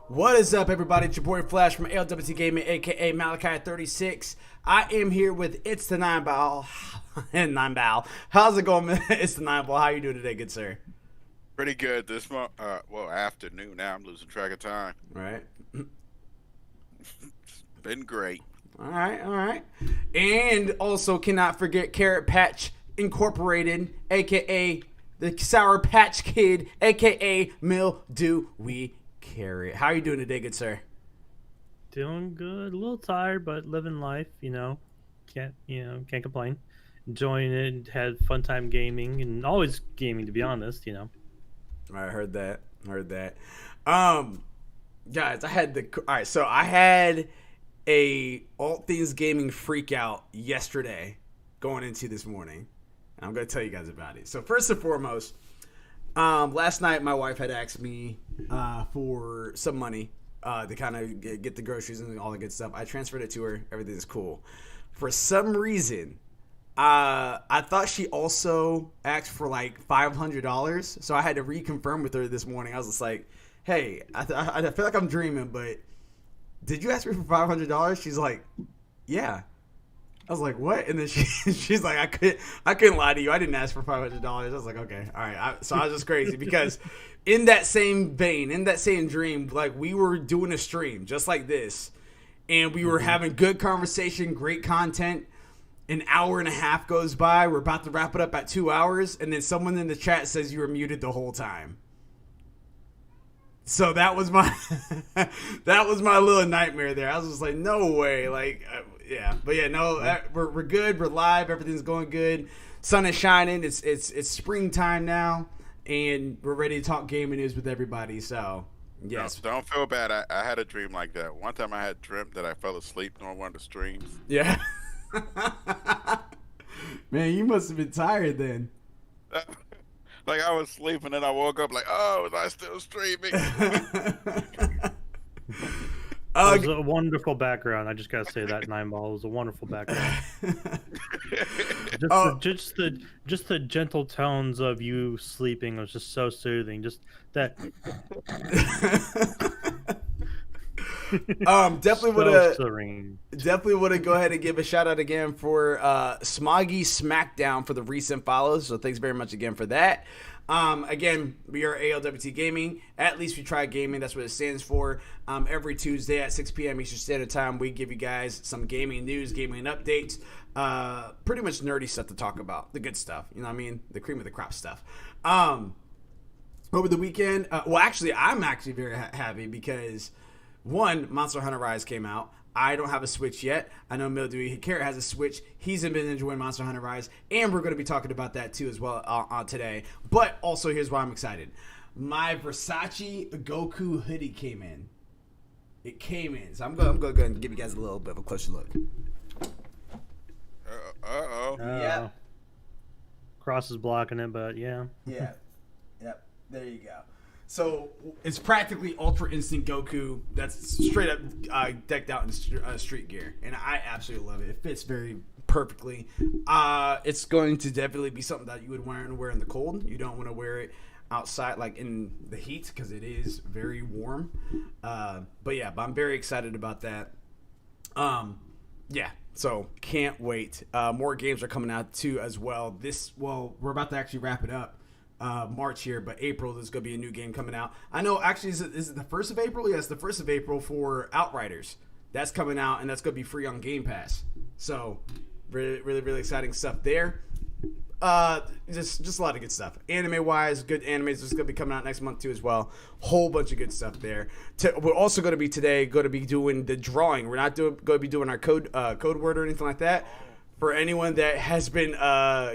What is up, everybody? It's your boy Flash from ALWT Gaming, aka Malachi36. I am here with It's the Nine Ball. And Nine Ball. How's it going, man? It's the Nine Ball. How you doing today, good sir? Pretty good this month. Well, afternoon now. I'm losing track of time. Right. Been great. All right. And also cannot forget Carrot Patch Incorporated, aka the Sour Patch Kid, aka Mildewy Carrot. How are you doing today, good sir? Doing good. A little tired, but living life. Can't complain. Enjoying it. Had fun time gaming, and always gaming, to be honest. I heard that. Guys, I had a ALWT Things Gaming freak out yesterday going into this morning. I'm going to tell you guys about it. So first and foremost, last night my wife had asked me for some money to kind of get the groceries and all the good stuff. I transferred it to her. Everything's cool. For some reason, I thought she also asked for like $500. So I had to reconfirm with her this morning. I was just like, hey, I feel like I'm dreaming, but did you ask me for $500? She's like, yeah. I was like, what? And then she's like, I couldn't lie to you. I didn't ask for $500. I was like, okay, all right. So I was just crazy because in that same vein, in that same dream, like we were doing a stream just like this, and we were having good conversation, great content. An hour and a half goes by. We're about to wrap it up at 2 hours, and then someone in the chat says you were muted the whole time. So that was my little nightmare there. I was just like, no way, yeah. But yeah, no, we're good. We're live. Everything's going good. Sun is shining. It's springtime now, and we're ready to talk gaming news with everybody. So yes, don't feel bad. I had a dream like that. One time I had dreamt that I fell asleep during one of the streams. Yeah. Man, you must have been tired then. Like I was sleeping and then I woke up like, oh, was I still streaming? It was a wonderful background. I just gotta say that Nine Ball was a wonderful background. Just the gentle tones of you sleeping was just so soothing. Just that. Definitely want to go ahead and give a shout out again for Smoggy Smackdown for the recent follows. So thanks very much again for that. Again, we are ALWT Gaming. At least we try gaming. That's what it stands for. Every Tuesday at 6 p.m. Eastern Standard Time, we give you guys some gaming news, gaming updates, pretty much nerdy stuff to talk about. The good stuff, you know what I mean? The cream of the crop stuff. Over the weekend, I'm actually very happy because one, Monster Hunter Rise came out. I don't have a Switch yet. I know Mildewy Carrot has a Switch. He's been enjoying Monster Hunter Rise, and we're going to be talking about that too as well today. But also, here's why I'm excited. my Versace Goku hoodie came in. It came in. So I'm going to go ahead and give you guys a little bit of a closer look. Uh-oh. Cross is blocking it, but yeah. Yeah. Yep. There you go. So it's practically Ultra Instinct Goku that's straight up decked out in street gear. And I absolutely love it. It fits very perfectly. It's going to definitely be something that you would want to wear in the cold. You don't want to wear it outside like in the heat because it is very warm. But I'm very excited about that. So can't wait. More games are coming out too as well. We're about to actually wrap it up. March here, but April there's going to be a new game coming out. I know actually is it the 1st of April? Yes, the 1st of April for Outriders. That's coming out and that's going to be free on Game Pass. So really, really, really exciting stuff there. Just a lot of good stuff. Anime wise, good animes is going to be coming out next month too as well. Whole bunch of good stuff there. We're also going to be doing the drawing. We're not going to be doing our code word or anything like that. For anyone that has been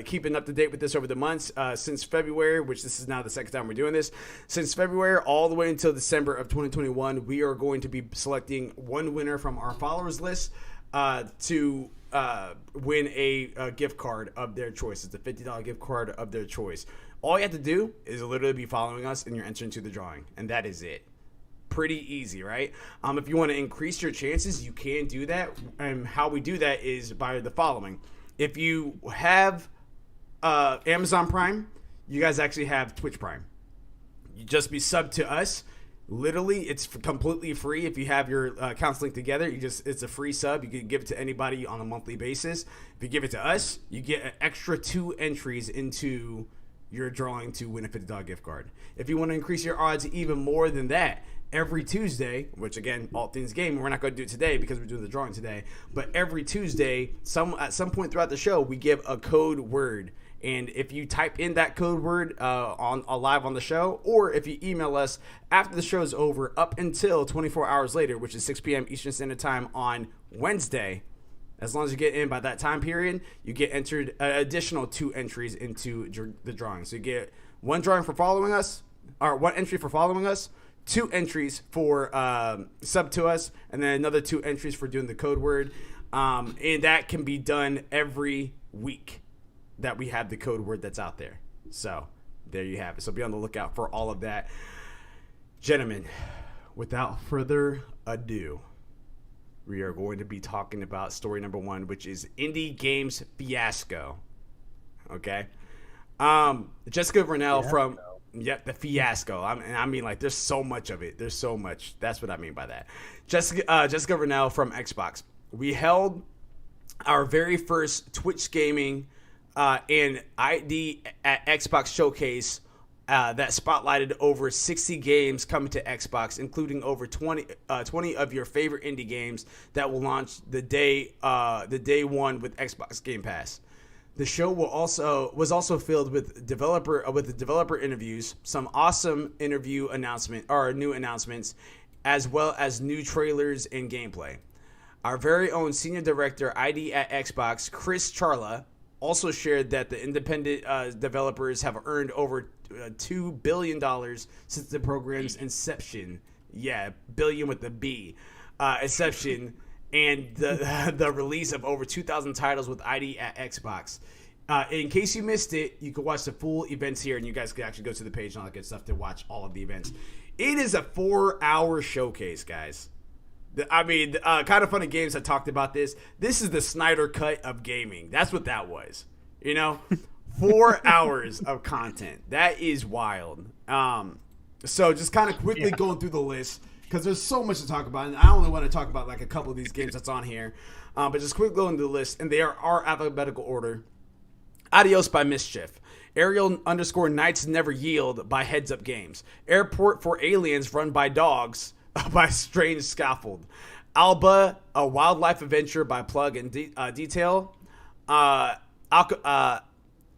keeping up to date with this over the months, since February, which this is now the second time we're doing this, since February all the way until December of 2021, we are going to be selecting one winner from our followers list to win a gift card of their choice. It's a $50 gift card of their choice. All you have to do is literally be following us and you're entering into the drawing, and that is it. Pretty easy, right? If you want to increase your chances, you can do that. And how we do that is by the following. If you have Amazon Prime, you guys actually have Twitch Prime. You just be subbed to us. Literally, it's completely free. If you have your accounts linked together, it's a free sub. You can give it to anybody on a monthly basis. If you give it to us, you get an extra 2 entries into your drawing to win a $50 gift card. If you want to increase your odds even more than that, every Tuesday, which again, ALWT Things Gaming, we're not going to do it today because we're doing the drawing today, but every Tuesday, at some point throughout the show, we give a code word. And if you type in that code word live on the show, or if you email us after the show is over up until 24 hours later, which is 6 p.m. Eastern Standard Time on Wednesday, as long as you get in by that time period, you get entered additional 2 entries into the drawing. So you get one drawing for following us, or 1 entry for following us, 2 entries for sub to us, and then another 2 entries for doing the code word. And that can be done every week that we have the code word that's out there. So there you have it. So be on the lookout for all of that. Gentlemen, without further ado, we are going to be talking about story number 1, which is Indie Games Fiasco. Okay? Jessica Vernell from... Yep, the fiasco. I mean, like, there's so much of it. There's so much. That's what I mean by that. Jessica Vernell from Xbox. We held our very first Twitch gaming and ID at Xbox showcase that spotlighted over 60 games coming to Xbox, including over 20 of your favorite indie games that will launch the day one with Xbox Game Pass. The show was also filled with developer interviews, some awesome new announcements, as well as new trailers and gameplay. Our very own senior director ID at Xbox, Chris Charla, also shared that the independent developers have earned over $2 billion since the program's inception. Yeah, billion with the B. Inception. And the release of over 2,000 titles with ID at Xbox. In case you missed it, you can watch the full events here, and you guys can actually go to the page and all that good stuff to watch all of the events. It is a 4-hour showcase, guys. Kind of funny games that talked about this. This is the Snyder cut of gaming. That's what that was. 4 hours of content. That is wild. So just kind of quickly going through the list, because there's so much to talk about, and I only want to talk about like a couple of these games that's on here. But just quick going through the list, and they are alphabetical order. Adios by Mischief. Ariel_Knights Never Yield by Heads Up Games. Airport for Aliens Run by Dogs by Strange Scaffold. Alba, a wildlife adventure by Plug and Detail.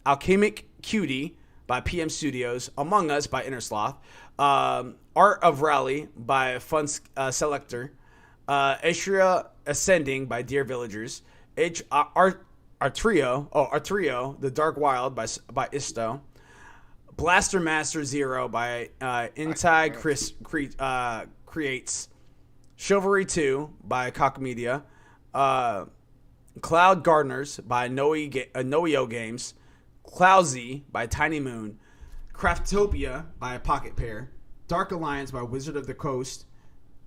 Alchemic Cutie by PM Studios. Among Us by Innersloth. Art of Rally by Fun Selector. Ashria Ascending by Dear Villagers. Artrio, The Dark Wild by Isto. Blaster Master Zero by Intai Creates. Chivalry 2 by Koch Media. Cloud Gardeners by Noeo Games. Cloudzy by Tiny Moon. Craftopia by Pocket Pair. Dark Alliance by Wizard of the Coast.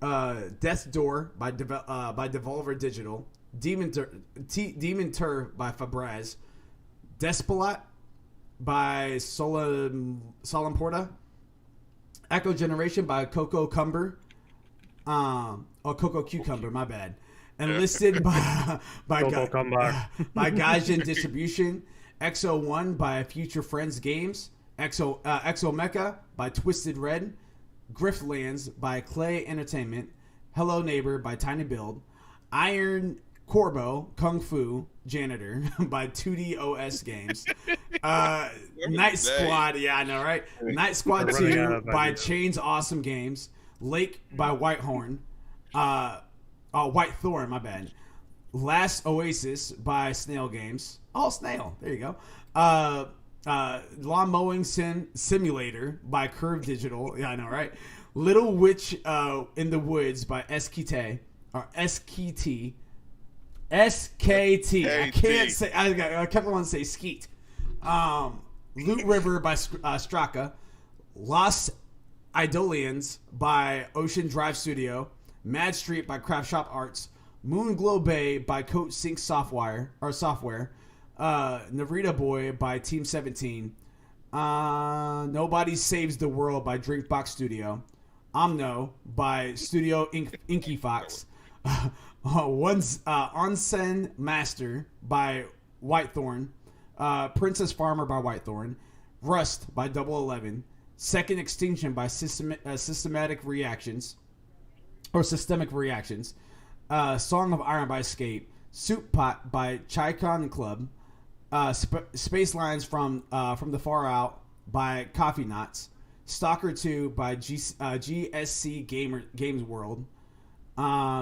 Death's Door by Devolver Digital. Demon Tur by Fabraz. Despelot by Solemporta. Echo Generation by Coco Cumber. Coco Cucumber, my bad. Enlisted by Gaijin Distribution. XO1 by Future Friends Games. Exo Mecha by Twisted Red. Griftlands by Clay Entertainment. Hello Neighbor by Tiny Build. Iron Corbo Kung Fu Janitor by 2DOS Games. Night Squad, yeah, I know, right? Night Squad 2 by Chains Awesome Games. Lake by Whitehorn. Whitethorn, my bad. Last Oasis by Snail Games. Oh, Snail. There you go. Lawn Mowing Simulator by Curve Digital. Yeah, I know, right? Little Witch in the Woods by SKT. Or SKT. SKT. I can't say. I kept wanting to say Skeet. Loot River by Straka. Lost Idolians by Ocean Drive Studio. Mad Street by Craft Shop Arts. Moonglow Bay by Coat Sync Software. Narita Boy by Team 17. Nobody Saves the World by Drinkbox Studio. Omno by Studio Inky Fox. Onsen Master by Whitethorn. Princess Farmer by Whitethorn. Rust by Double 11. Second Extinction by Systemic Reactions. Song of Iron by Escape. Soup Pot by Chaikon Club. Space Lines from the Far Out by Coffee Knots. Stalker 2 by GSC Games World.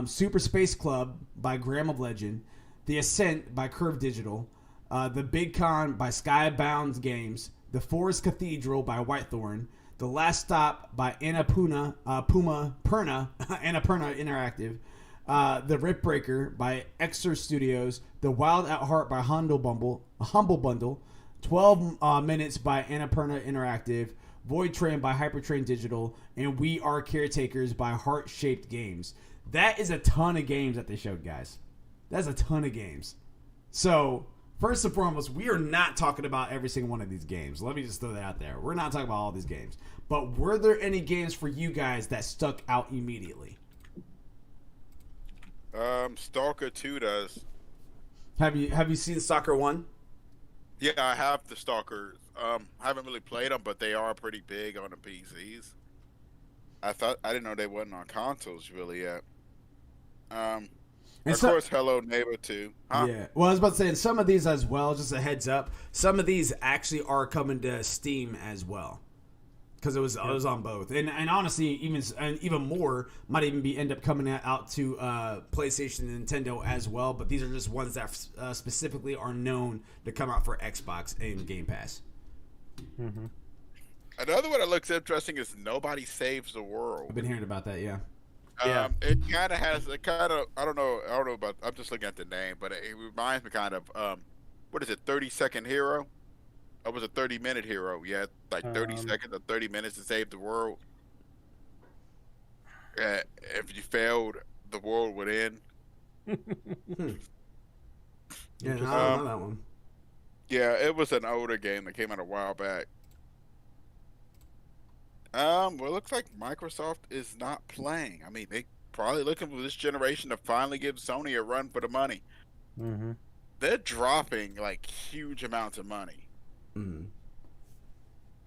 Super Space Club by Gram of Legend. The Ascent by Curve Digital. The Big Con by Skybound Games. The Forest Cathedral by Whitethorn. The Last Stop by Annapurna Interactive. The Ripbreaker by Exer Studios. The Wild at Heart by Humble Bundle. 12 Minutes by Annapurna Interactive. Void Train by Hypertrain Digital. And We Are Caretakers by Heart Shaped Games. That is a ton of games that they showed, guys. That's a ton of games. So, first and foremost, we are not talking about every single one of these games. Let me just throw that out there. We're not talking about all these games. But were there any games for you guys that stuck out immediately? Stalker 2 does. Have you seen Stalker 1? Yeah, I have the Stalkers. I haven't really played them, but they are pretty big on the PCs. I didn't know they wasn't on consoles really yet. Of course, Hello Neighbor 2. Huh? Yeah. Well, I was about to say, and some of these as well, just a heads up, some of these actually are coming to Steam as well. Because it was on both. And honestly, even more might even end up coming out to PlayStation and Nintendo as well. But these are just ones that specifically are known to come out for Xbox and Game Pass. Mm-hmm. Another one that looks interesting is Nobody Saves the World. I've been hearing about that, yeah. It kind of has I don't know about, I'm just looking at the name, but it reminds me kind of what is it, 30-second hero? It was a 30-minute hero. You had like 30 seconds or 30 minutes to save the world. If you failed, the world would end. Yeah, I don't know that one. Yeah, it was an older game that came out a while back. Well, it looks like Microsoft is not playing. I mean, they probably looking for this generation to finally give Sony a run for the money. Mm-hmm. They're dropping like huge amounts of money. Mm-hmm.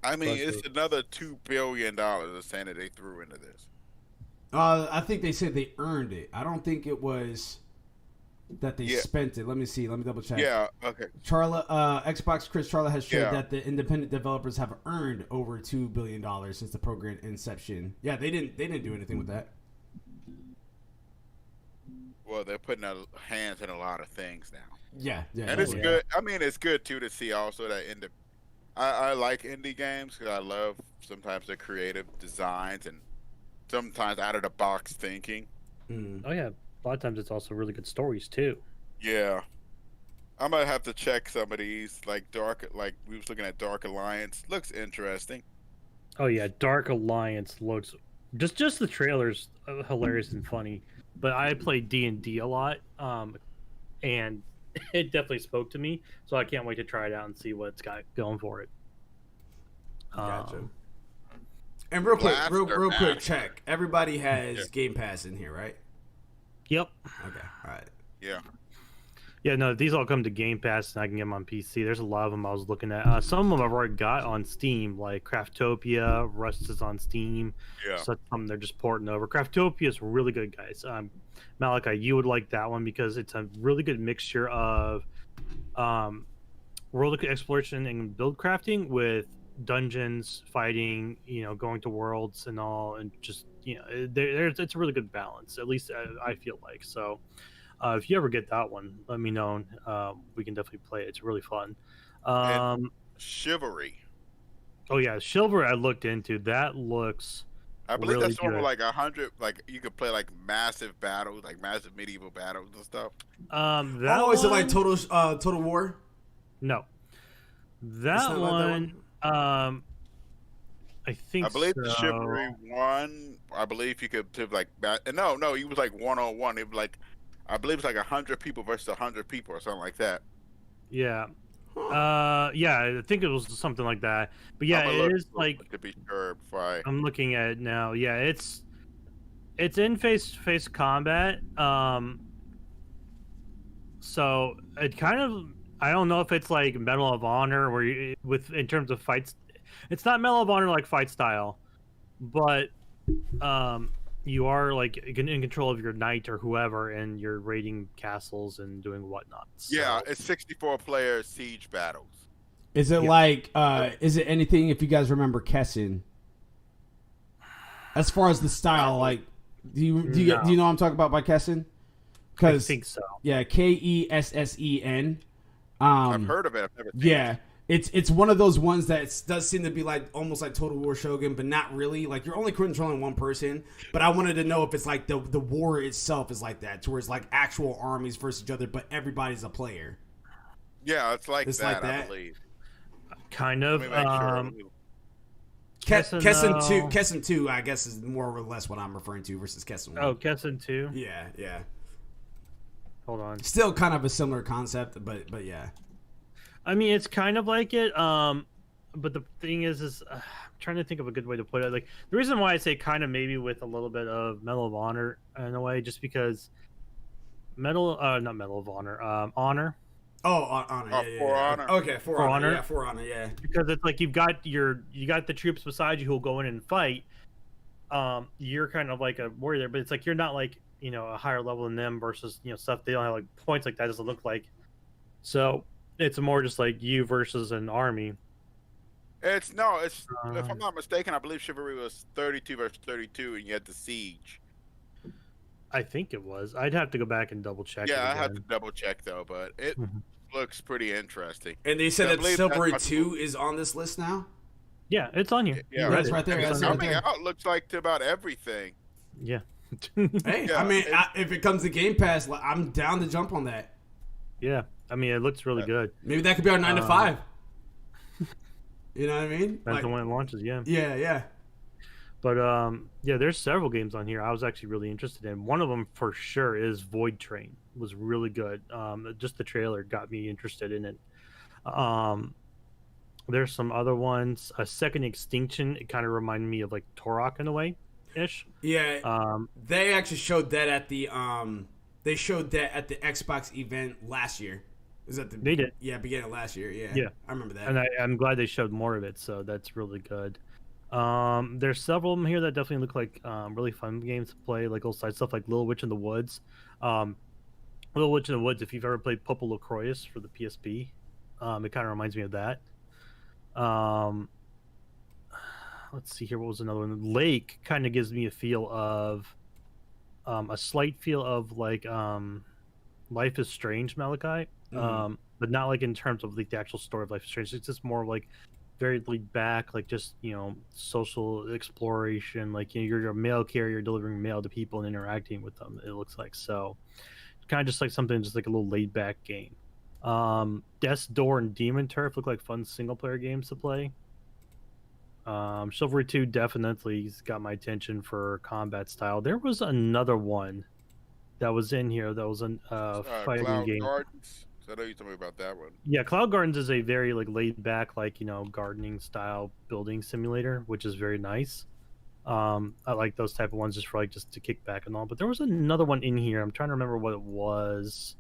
I mean, it's another $2 billion they're saying that they threw into this. I think they said they earned it. I don't think it was that they spent it. Let me see. Let me double check. Yeah, okay. Xbox Chris Charla has shared that the independent developers have earned over $2 billion since the program inception. Yeah, they didn't do anything with that. Well, they're putting their hands in a lot of things now. Yeah. And it's good. I mean, it's good too to see also that I like indie games because I love sometimes the creative designs and sometimes out of the box thinking. Mm. Oh yeah, a lot of times it's also really good stories too. Yeah, I might have to check some of these, like like we was looking at Dark Alliance. Looks interesting. Oh yeah, Dark Alliance looks just the trailers hilarious and funny. But I play D&D a lot, and it definitely spoke to me. So I can't wait to try it out and see what it's got going for it. Gotcha. And real quick, Blast real or real quick, Master? check. Everybody Yeah. has Game Pass in here, right? Yep. Okay, all right. Yeah. Yeah, no, these all come to Game Pass, and I can get them on PC. There's a lot of them I was looking at. Some of them I've already got on Steam, like Craftopia. Rust is on Steam. Yeah. So they're just porting over. Craftopia is really good, guys. Malachi, you would like that one because it's a really good mixture of world exploration and build crafting with dungeons, fighting, going to worlds and all, and just it's a really good balance. At least I feel like so. If you ever get that one, let me know. We can definitely play it. It's really fun. And Chivalry. Oh yeah, Silver I looked into. That looks I believe really that's one with good. like 100. Like you could play like massive battles, like massive medieval battles and stuff. That Oh, is it one, like Total War? no, It's that not like that one. I think I believe the so. Chivalry one. I believe you could do like no, he was like 1-on-1. It was like I believe it's like 100 people versus 100 people or something like that. Yeah. Huh. Yeah, I think it was something like that. But yeah, I'ma it look is like to be sure before I. I'm looking at it now. Yeah, it's in face-to-face combat. So it kind of, I don't know if it's like Medal of Honor where in terms of fights, it's not Medal of Honor like fight style, but you are like in control of your knight or whoever, and you're raiding castles and doing whatnot. So, Yeah, it's 64 player siege battles. Is it Yeah. like is it anything if you guys remember Kessin? As far as the style, like do you No. do you know what I'm talking about by Kessin? I think so. Yeah, Kessen. I've heard of it. I've never seen Yeah. it. It's one of those ones that does seem to be like almost like Total War Shogun, but not really. Like you're only controlling one person. But I wanted to know if it's like the war itself is like that, to where it's like actual armies versus each other, but everybody's a player. Yeah, it's like It's that. like I that? believe. Kind Let of. me make sure. Kessin 2, I guess, is more or less what I'm referring to versus Kessin 1. Oh, Kessin 2. Yeah, yeah. Hold on. Still kind of a similar concept, but yeah. I mean, it's kind of like it. But the thing is I'm trying to think of a good way to put it. Like the reason why I say kind of maybe with a little bit of Medal of Honor in a way, just because not Medal of Honor, Honor. Oh, Honor. Oh, Yeah, For yeah. Honor. Okay, For For Honor. Honor. Yeah, For Honor. Yeah. Because it's like you got the troops beside you who'll go in and fight. You're kind of like a warrior there, but it's like you're not like a higher level than them versus stuff they don't have like points like that doesn't look like. So it's more just like you versus an army. It's if I'm not mistaken, I believe Chivalry was 32 versus 32, and you had the siege. I think it was. I'd have to go back and double check. Yeah, it I have to again. double check though, but it Mhm. looks pretty interesting. And they said I that believe Silvery that's 2 is on this list now? Yeah, it's on here. Yeah, That's right there. And That's it's right coming there. out looks like to about everything. Yeah. Hey, Yeah, I mean, if it comes to Game Pass, I'm down to jump on that. Yeah. I mean, it looks really good. Maybe that could be our 9 to 5. You know what I mean? Depends on when it launches. Yeah. Yeah. But yeah, there's several games on here I was actually really interested in. One of them for sure is Void Train. It was really good. Just the trailer got me interested in it. There's some other ones. A Second Extinction. It kind of reminded me of like Turok in a way, ish. Yeah. They actually showed that at the Xbox event last year. Is that the They did. Yeah, beginning of last year. Yeah. Yeah. I remember that. And I'm glad they showed more of it, so that's really good. There's several of them here that definitely look like really fun games to play, like old side stuff like Little Witch in the Woods. Little Witch in the Woods, if you've ever played Popo Lacroix for the PSP, it kind of reminds me of that. Let's see here, what was another one? Lake kind of gives me a slight feel of like Life is Strange, Malachi. Mhm. But not like in terms of like the actual story of Life is Strange. It's just more like very laid back, like just social exploration. Like you're a mail carrier delivering mail to people and interacting with them. It looks like so, kind of just like something just like a little laid back game. Death's Door and Demon Turf look like fun single player games to play. Chivalry 2 definitely got my attention for combat style. There was another one that was in here that was a fighting Cloud game. Gardens. So I know you told me about that one. Yeah, Cloud Gardens is a very like laid back, like gardening style building simulator, which is very nice. I like those type of ones just for like just to kick back and all. But there was another one in here. I'm trying to remember what it was.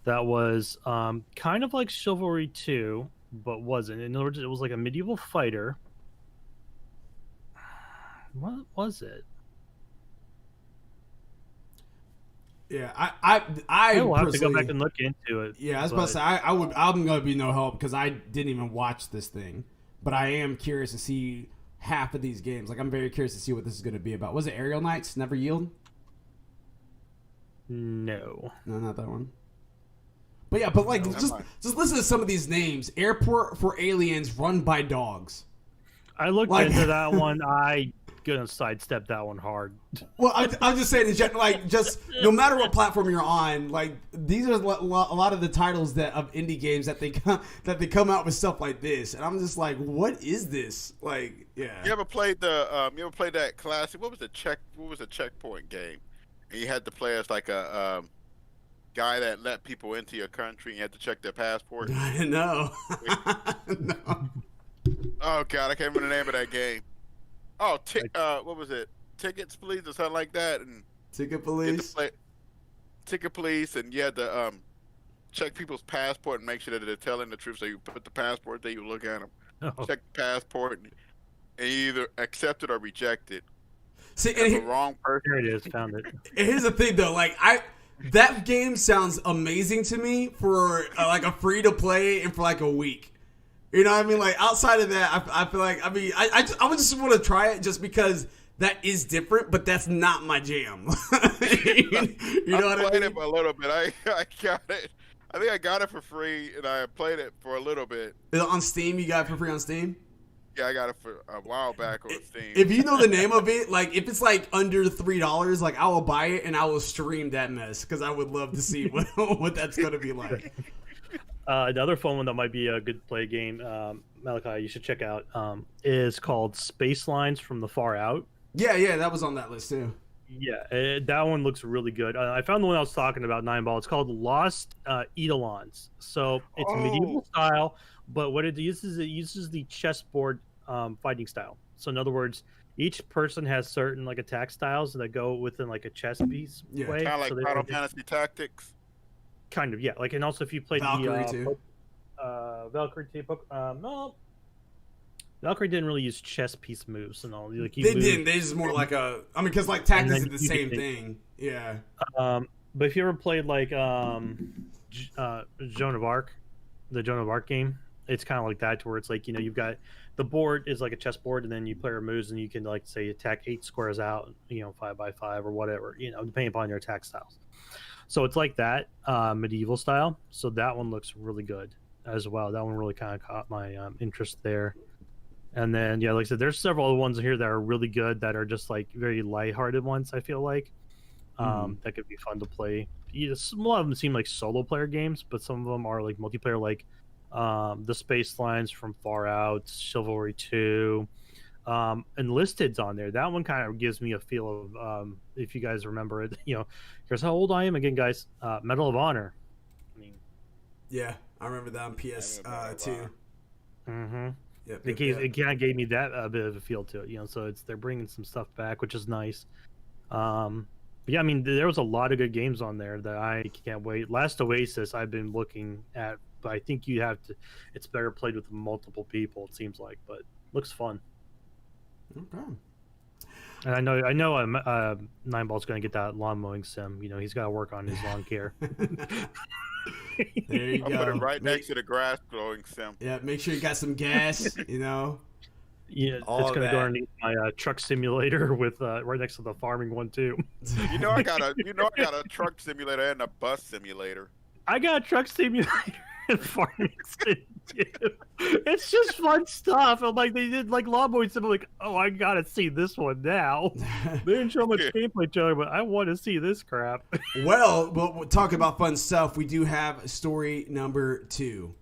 That was kind of like Chivalry 2, but wasn't. In other words, it was like a medieval fighter. What was it? Yeah, I will have to go back and look into it. Yeah, I was about to say I'm gonna be no help because I didn't even watch this thing, but I am curious to see half of these games. Like I'm very curious to see what this is gonna be about. Was it Aerial Knights? Never Yield? No, not that one. But yeah, but like just listen to some of these names. Airport for Aliens Run by Dogs. I looked into that one. I gonna sidestep that one hard. Well, I'm just saying, in general, like, just no matter what platform you're on, like these are a lot of the titles of indie games that they come out with stuff like this, and I'm just like, what is this? Like, yeah. You ever played that classic? What was the checkpoint game? And you had to play as like a guy that let people into your country, and you had to check their passport. No. No. Oh God, I can't remember the name of that game. Oh, what was it? Tickets, Please, or something like that. And Ticket Police. Ticket Police, and you had to check people's passport and make sure that they're telling the truth. So you put the passport there, you look at them, check the passport, and you either accept it or reject it. See, and the wrong person. Here it is. Found it. And here's the thing, though. Like that game sounds amazing to me for like a free to play and for like a week. You know what I mean? Like outside of that, I feel like I would just want to try it just because that is different, but that's not my jam. you know what I played mean? it for a little bit. I got it. I think I got it for free, and I played it for a little bit. Is it on Steam? You got it for free on Steam? Yeah, I got it for a while back on Steam. If you know the name of it, like if it's like under $3, like I will buy it and I will stream that mess because I would love to see what that's gonna be like. Another fun one that might be a good play game, Malachi, you should check out, is called Space Lines from the Far Out. Yeah, that was on that list too. Yeah, that one looks really good. I found the one I was talking about, 9-ball. It's called Lost Eidolons. So it's medieval style, but what it uses the chessboard fighting style. So in other words, each person has certain like attack styles that go within like a chess piece way. Kind of like so Final Fantasy Tactics. Kind of, yeah. Like, and also if you played Valkyrie too. Valkyrie too. No, Valkyrie didn't really use chess piece moves and all. Like they didn't. They just more like because like tactics is the same thing. Yeah. But if you ever played like Joan of Arc, the Joan of Arc game, it's kind of like that, to where it's like you've got the board is like a chessboard, and then you play your moves, and you can like say attack 8 squares out, 5x5 or whatever, depending upon your attack styles. So it's like that, medieval style. So that one looks really good as well. That one really kind of caught my interest there. And then, yeah, like I said, there's several other ones here that are really good that are just like very lighthearted ones, I feel like. That could be fun to play. A lot of them seem like solo player games, but some of them are like multiplayer, like the Space Lines from Far Out, Chivalry 2. Enlisted's on there. That one kind of gives me a feel of, if you guys remember it, here's how old I am again, guys. Medal of Honor. Yeah, I remember that on PS2. Mm-hmm. Yep, it kind of gave me that bit of a feel to it, so they're bringing some stuff back, which is nice. But yeah, there was a lot of good games on there that I can't wait. Last Oasis I've been looking at, but I think it's better played with multiple people, it seems like, but looks fun. Okay. And I know 9-ball's going to get that lawn mowing sim. He's got to work on his lawn care. There you I'll go. put it right next to the grass growing sim. Yeah, make sure you got some gas, Yeah, all it's going to that. go underneath my truck simulator with right next to the farming one too. I got a truck simulator and a bus simulator. I got a truck simulator and Farmington too. It's just fun stuff. I'm like, they did like Lawnmower Sim. I'm like, oh, I gotta see this one now. They didn't show much gameplay trailer, but I want to see this crap. Well, we'll talk about fun stuff. We do have story number 2.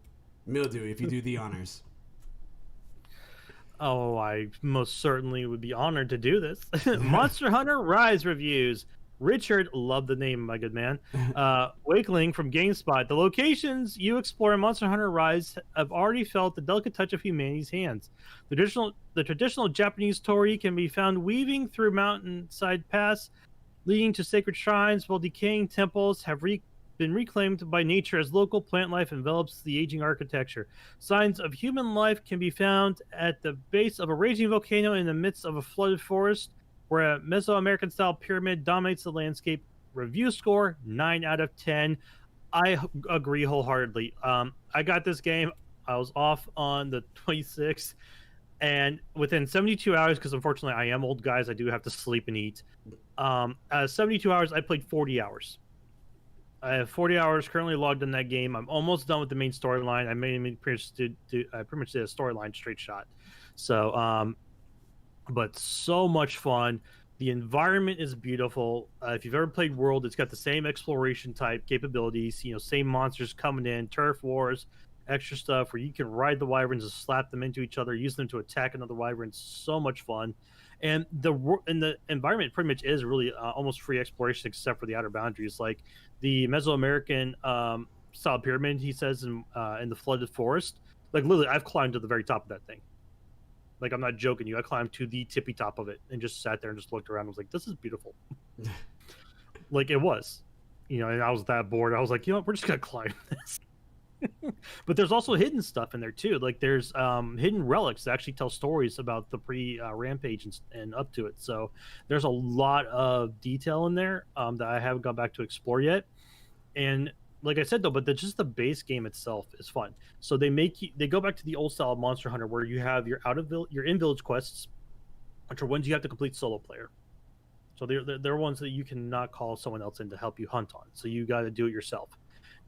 Mildew, if you do the honors. Oh, I most certainly would be honored to do this. Monster Hunter Rise reviews. Richard, love the name, my good man. Wakeling from GameSpot. The locations you explore in Monster Hunter Rise have already felt the delicate touch of humanity's hands. The traditional Japanese torii can be found weaving through mountainside paths, leading to sacred shrines, while decaying temples have been reclaimed by nature as local plant life envelops the aging architecture. Signs of human life can be found at the base of a raging volcano in the midst of a flooded forest, where a Mesoamerican-style pyramid dominates the landscape. Review score, 9 out of 10. I agree wholeheartedly. I got this game. I was off on the 26th, and within 72 hours, because unfortunately I am old, guys, I do have to sleep and eat. 72 hours, I played 40 hours. I have 40 hours currently logged in that game. I'm almost done with the main storyline. I pretty much did a storyline straight shot. So, but so much fun. The environment is beautiful. If you've ever played World, it's got the same exploration type capabilities. You know, same monsters coming in, turf wars, extra stuff where you can ride the wyverns and slap them into each other, use them to attack another wyvern. So much fun. And the environment pretty much is really almost free exploration, except for the outer boundaries, like the Mesoamerican style pyramid. He says in the flooded forest, like literally, I've climbed to the very top of that thing. Like, I'm not joking you. I climbed to the tippy top of it and just sat there and just looked around. I was like, this is beautiful. Like, it was. You know, and I was that bored. I was like, you know what? We're just going to climb this. But there's also hidden stuff in there, too. Like, there's hidden relics that actually tell stories about the pre-rampage and up to it. So there's a lot of detail in there that I haven't gone back to explore yet. And like I said, though, but just the base game itself is fun. So they go back to the old style of Monster Hunter, where you have your in-village quests, which are ones you have to complete solo player. So they're ones that you cannot call someone else in to help you hunt on. So you got to do it yourself.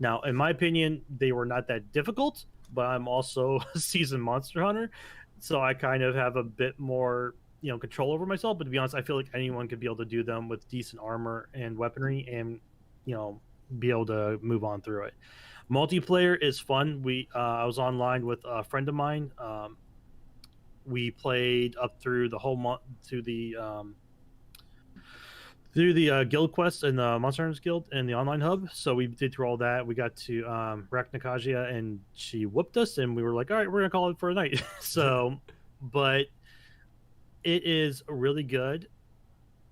Now, in my opinion, they were not that difficult, but I'm also a seasoned Monster Hunter, so I kind of have a bit more, control over myself. But to be honest, I feel like anyone could be able to do them with decent armor and weaponry, and be able to move on through it. Multiplayer is fun. I was online with a friend of mine. We played up through the whole month through the guild quest and the Monster Hunters Guild and the online hub. So we did through all that. We got to Raknakajia, and she whooped us, and we were like, all right, we're gonna call it for a night. So, but it is really good,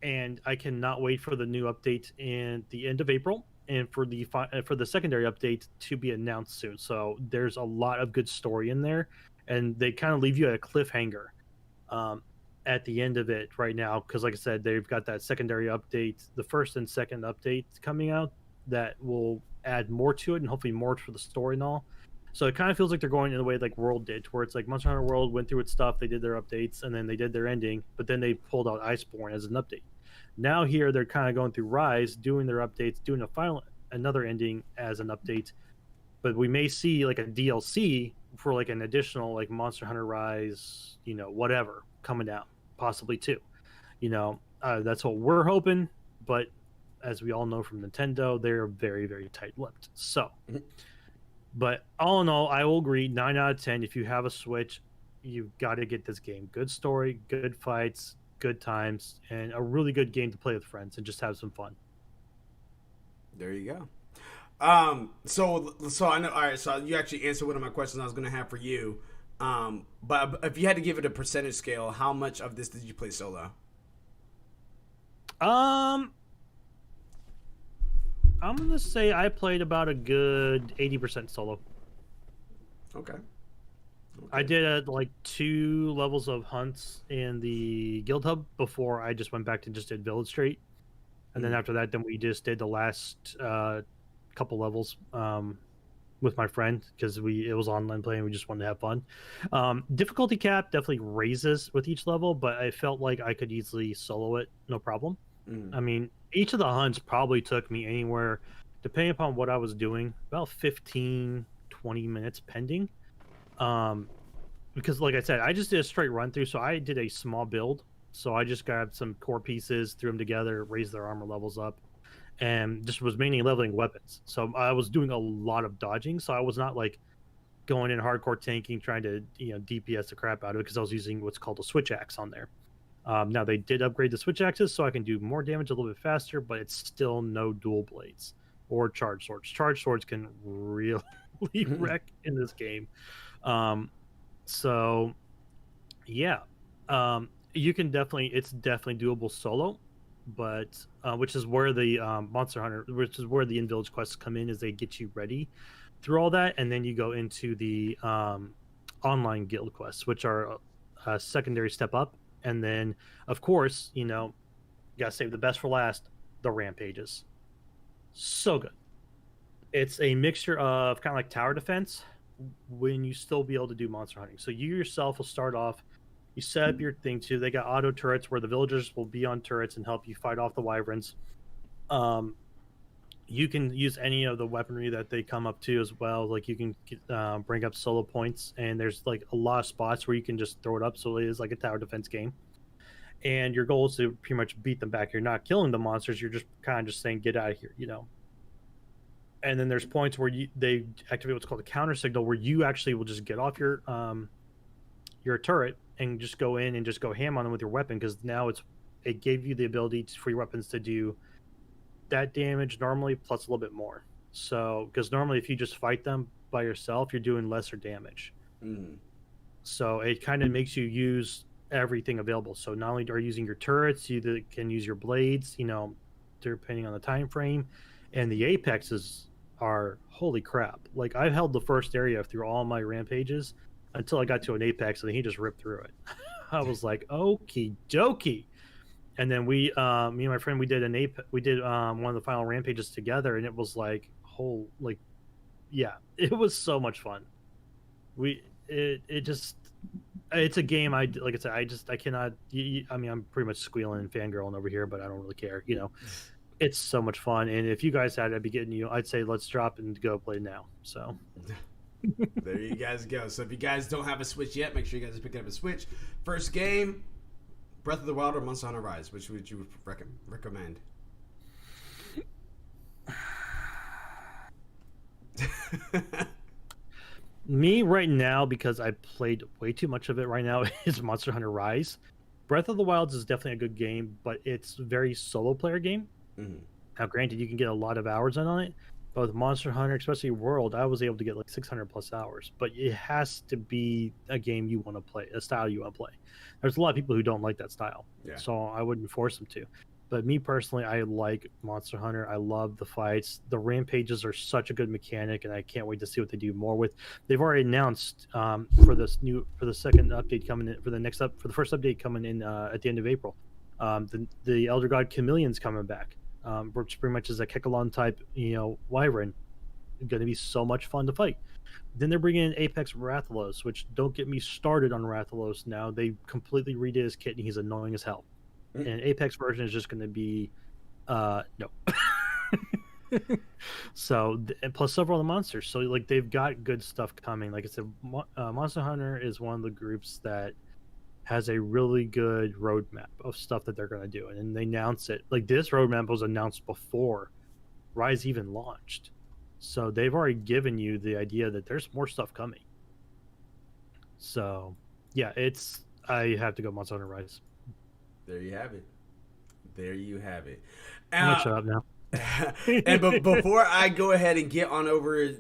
and I cannot wait for the new update in the end of April, and for the secondary update to be announced soon. So there's a lot of good story in there, and they kind of leave you at a cliffhanger at the end of it right now, because like I said, they've got that secondary update, the first and second update coming out that will add more to it, and hopefully more for the story and all. So it kind of feels like they're going in the way like World did, where it's like Monster Hunter World went through its stuff, they did their updates, and then they did their ending, but then they pulled out Iceborne as an update. Now here they're kind of going through Rise, doing their updates, doing another ending as an update, but we may see like a DLC for like an additional like Monster Hunter Rise, whatever coming out, possibly too. That's what we're hoping, but as we all know from Nintendo, they're very, very tight-lipped. So, but all in all, I will agree, 9 out of 10. If you have a Switch, you've got to get this game. Good story, good fights, good times, and a really good game to play with friends and just have some fun. There you go. So I know. All right. So you actually answered one of my questions I was going to have for you. But if you had to give it a percentage scale, how much of this did you play solo? I'm gonna say I played about a good 80% solo. Okay. I did like 2 levels of hunts in the guild hub before I just went back to just did village straight, and then after that, then we just did the last couple levels with my friend, because it was online playing. We just wanted to have fun. Difficulty cap definitely raises with each level, but I felt like I could easily solo it, no problem. I mean, each of the hunts probably took me anywhere, depending upon what I was doing, about 15, 20 minutes pending. Because like I said, I just did a straight run through, so I did a small build. So I just grabbed some core pieces, threw them together, raised their armor levels up, and just was mainly leveling weapons. So I was doing a lot of dodging, so I was not like going in hardcore tanking, trying to DPS the crap out of it, because I was using what's called a switch axe on there. Now they did upgrade the switch axes, so I can do more damage a little bit faster, but it's still no dual blades or charge swords. Charge swords can really wreck in this game. So yeah, you can it's definitely doable solo, but which is where the Monster Hunter, which is where the in-village quests come in, is they get you ready through all that, and then you go into the online guild quests, which are a secondary step up. And then, of course, you gotta save the best for last, the rampages. So good. It's a mixture of kind of like tower defense when you still be able to do monster hunting. So you yourself will start off, you set up your thing too. They got auto turrets where the villagers will be on turrets and help you fight off the wyverns. You can use any of the weaponry that they come up to as well. Like you can bring up solo points, and there's like a lot of spots where you can just throw it up. So it is like a tower defense game. And your goal is to pretty much beat them back. You're not killing the monsters. You're just kind of just saying, get out of here, And then there's points where they activate what's called a counter signal, where you actually will just get off your turret and just go in and just go ham on them with your weapon, because now it gave you the ability for your weapons to do that damage normally plus a little bit more. So because normally if you just fight them by yourself, you're doing lesser damage. So it kind of makes you use everything available. So not only are you using your turrets, you can use your blades, depending on the time frame. And the apexes are holy crap. Like I held the first area through all my rampages until I got to an apex, and he just ripped through it. I was like, okie dokie. And then me and my friend, we did one of the final rampages together, and it was like, it was so much fun. It's a game. I cannot. I'm pretty much squealing and fangirling over here, but I don't really care. It's so much fun. And if you guys had, I'd be getting you. I'd say let's drop and go play now. So there you guys go. So if you guys don't have a Switch yet, make sure you guys pick up a Switch. First game, Breath of the Wild or Monster Hunter Rise? Which would you recommend? Me right now, because I played way too much of it right now, is Monster Hunter Rise. Breath of the Wild is definitely a good game, but it's a very solo player game. Now, granted, you can get a lot of hours in on it, but with Monster Hunter, especially World, I was able to get like 600 plus hours. But it has to be a game you want to play, a style you want to play. There's a lot of people who don't like that style, so I wouldn't force them to. But me personally, I like Monster Hunter. I love the fights. The rampages are such a good mechanic, and I can't wait to see what they do more with. They've already announced for the second update coming in, for the first update coming in at the end of April. The Elder God Chameleon's coming back, which pretty much is a Kekalon type, wyvern. Going to be so much fun to fight. Then they're bringing in Apex Rathalos, which don't get me started on Rathalos now. They completely redid his kit, and he's annoying as hell. And Apex version is just going to be no. So and plus several of the monsters. So like they've got good stuff coming. Like I said, Monster Hunter is one of the groups that has a really good roadmap of stuff that they're going to do, and they announce it. Like this roadmap was announced before Rise even launched. So they've already given you the idea that there's more stuff coming. So yeah, I have to go Monster Hunter Rise. There you have it. I'm gonna shut up now. And before I go ahead and get on over,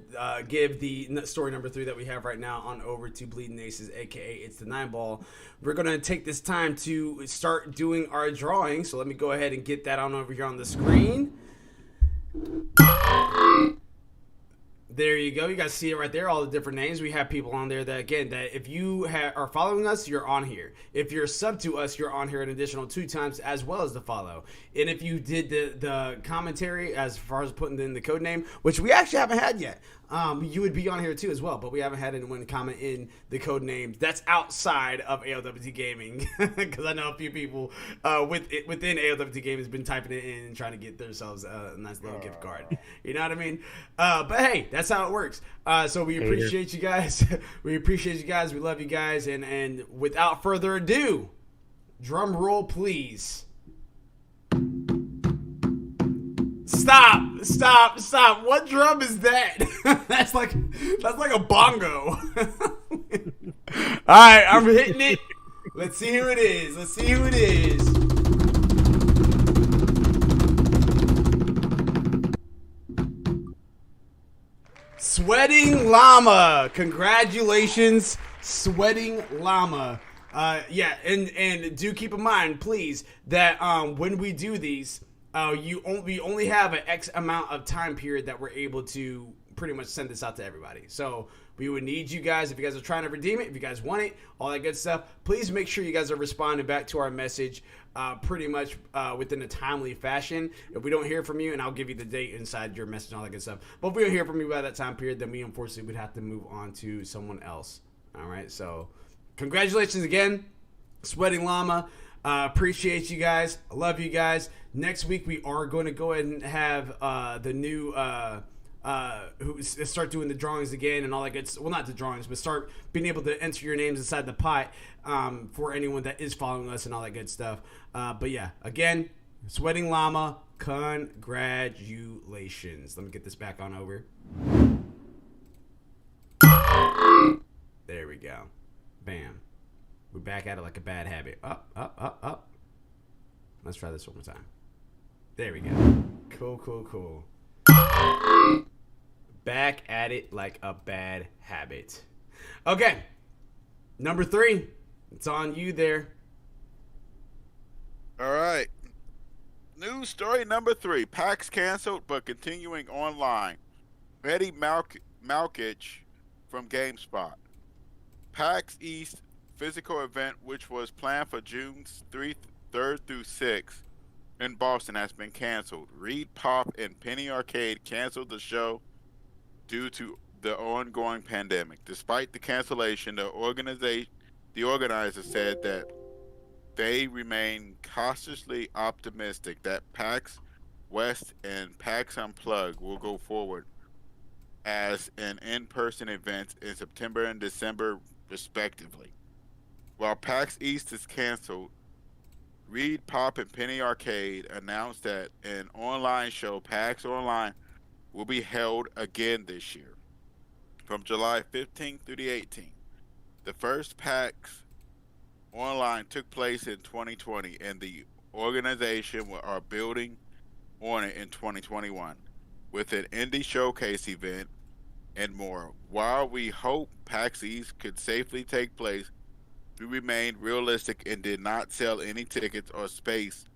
give the story number 3 that we have right now on over to Bleeding Aces, aka It's the 9-Ball, we're going to take this time to start doing our drawing. So let me go ahead and get that on over here on the screen. There you go. You guys see it right there, all the different names. We have people on there that if you are following us, you're on here. If you're sub to us, you're on here an additional 2 times as well as the follow. And if you did the commentary as far as putting in the code name, which we actually haven't had yet, you would be on here too as well. But we haven't had anyone comment in the code name that's outside of ALWT Gaming, because I know a few people within ALWT Gaming has been typing it in and trying to get themselves a nice little gift card. You know what I mean? But hey, that's how it works. So we appreciate you guys. We appreciate you guys. We love you guys. And without further ado, drum roll, please. Stop. What drum is that? That's like a bongo. All right, I'm hitting it. Let's see who it is. Sweating Llama. Congratulations, Sweating Llama. Yeah, and do keep in mind, please, that when we do these, we only have an X amount of time period that we're able to pretty much send this out to everybody. So we would need you guys, if you guys are trying to redeem it, if you guys want it, all that good stuff, please make sure you guys are responding back to our message pretty much within a timely fashion. If we don't hear from you, and I'll give you the date inside your message and all that good stuff, but if we don't hear from you by that time period, then we unfortunately would have to move on to someone else. All right, so congratulations again, Sweating Llama. Appreciate you guys. I love you guys. Next week we are going to go ahead and have the new who start doing the drawings again and all that good. Well, not the drawings, but start being able to enter your names inside the pot for anyone that is following us and all that good stuff. But yeah, again, Sweating Llama, congratulations. Let me get this back on over. There we go. Bam. We're back at it like a bad habit. Up. Let's try this one more time. There we go. Cool. Back at it like a bad habit. Okay. Number 3. It's on you there. All right. News story number 3. PAX canceled but continuing online. Betty Malkich from GameSpot. PAX East physical event, which was planned for June 3rd through 6th in Boston, has been canceled. Reed Pop and Penny Arcade canceled the show due to the ongoing pandemic. Despite the cancellation, the organizer said that they remain cautiously optimistic that PAX West and PAX Unplugged will go forward as an in-person event in September and December, respectively. While PAX East is canceled, Reed Pop and Penny Arcade announced that an online show, PAX Online, will be held again this year from July 15th through the 18th. The first PAX Online took place in 2020, and the organization are building on it in 2021 with an indie showcase event and more. While we hope PAX East could safely take place, we remained realistic and did not sell any tickets or space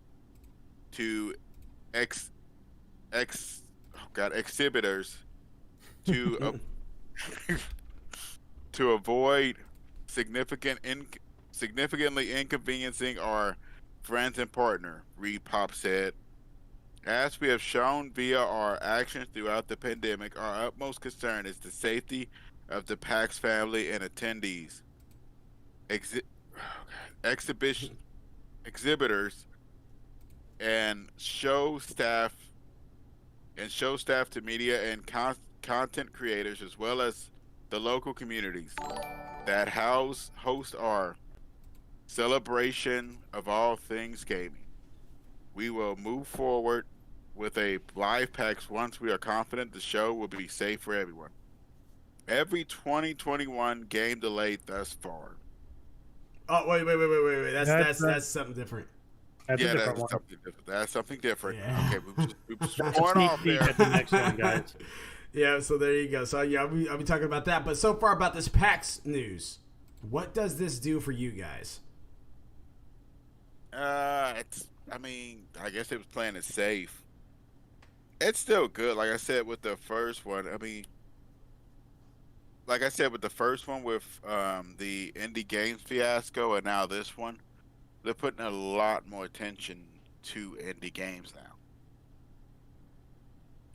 to exhibitors to to avoid significantly inconveniencing our friends and partner, Reed Pop said. As we have shown via our actions throughout the pandemic, our utmost concern is the safety of the PAX family and attendees. Exhibitors and show staff to media and content creators, as well as the local communities that host our celebration of all things gaming. We will move forward with a live PAX once we are confident the show will be safe for everyone. Every 2021 game delayed thus far. Oh, wait. That's something different. That's a different one. That's something different. Yeah. Okay, we're just going off there. At the next one, guys. Yeah, so there you go. So yeah, I'll be talking about that. But so far about this PAX news, what does this do for you guys? I guess it was playing it safe. It's still good. Like I said with the first one, with the indie games fiasco, and now this one, they're putting a lot more attention to indie games now.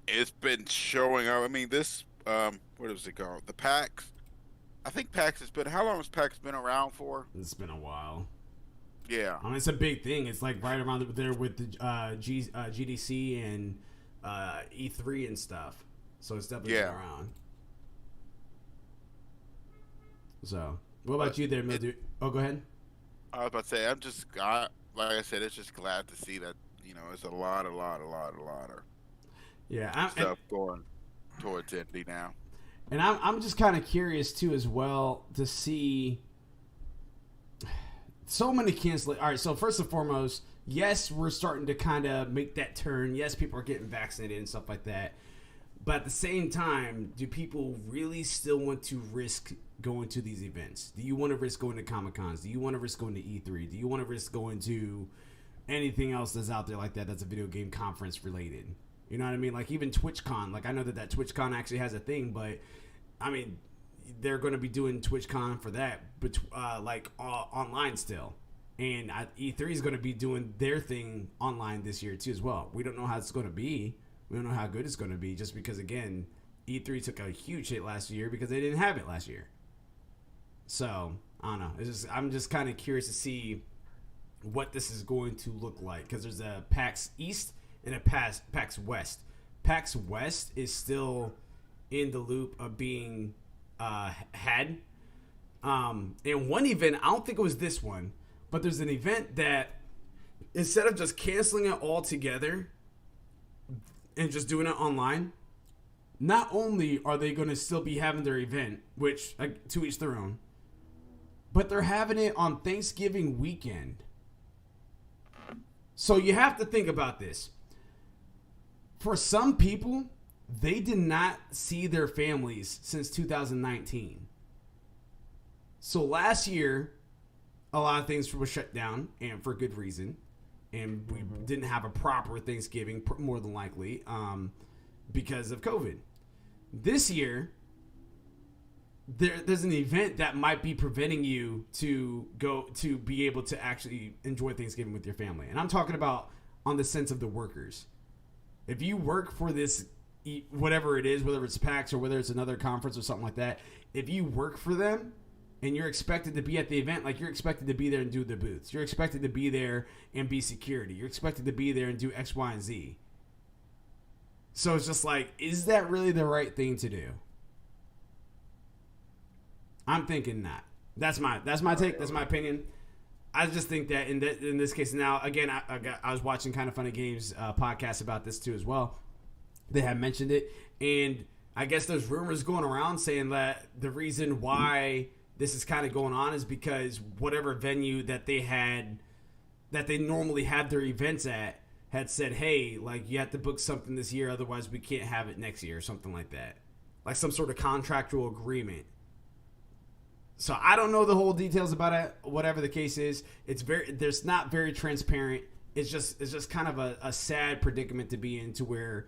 It's been showing up. I mean, this, what is it called? The PAX. I think PAX has been, how long has PAX been around for? It's been a while. Yeah. I mean, it's a big thing. It's like right around there with the GDC and E3 and stuff. So it's definitely been around. So, what about you there, Mildew? Oh, go ahead. I was about to say, like I said, it's just glad to see that, it's a lot of Yeah, stuff going towards indie now. and I'm just kind of curious too as well to see so many cancel. All right, so first and foremost, yes, we're starting to kind of make that turn. Yes, people are getting vaccinated and stuff like that. But at the same time, do people really still want to risk going to these events? Do you want to risk going to Comic-Cons? Do you want to risk going to E3? Do you want to risk going to anything else that's out there like that that's a video game conference related? You know what I mean? Like even TwitchCon. Like I know that TwitchCon actually has a thing, but I mean, they're going to be doing TwitchCon for that, but online still. And E3 is going to be doing their thing online this year too as well. We don't know how it's going to be. We don't know how good it's going to be just because, again, E3 took a huge hit last year because they didn't have it last year. So, I don't know. I'm just kind of curious to see what this is going to look like because there's a PAX East and a PAX West. PAX West is still in the loop of being had. And one event, I don't think it was this one, but there's an event that instead of just canceling it all together and just doing it online, not only are they going to still be having their event, which to each their own, but they're having it on Thanksgiving weekend. So you have to think about this. For some people, they did not see their families since 2019. So last year, a lot of things were shut down, and for good reason. And we didn't have a proper Thanksgiving, more than likely, because of COVID. This year, there's an event that might be preventing you to be able to actually enjoy Thanksgiving with your family. And I'm talking about on the sense of the workers. If you work for this, whatever it is, whether it's PAX or whether it's another conference or something like that, if you work for them, and you're expected to be at the event, like you're expected to be there and do the booths. You're expected to be there and be security. You're expected to be there and do X, Y, and Z. So it's just like, is that really the right thing to do? I'm thinking not. That's my take. That's my opinion. I just think that in this case now, again, I was watching Kind of Funny Games podcast about this too as well. They had mentioned it, and I guess there's rumors going around saying that the reason why this is kind of going on is because whatever venue that they normally have their events at had said, hey, like you have to book something this year, otherwise we can't have it next year or something like that. Like some sort of contractual agreement. So I don't know the whole details about it, whatever the case is. There's not very transparent. It's just kind of a sad predicament to be in, to where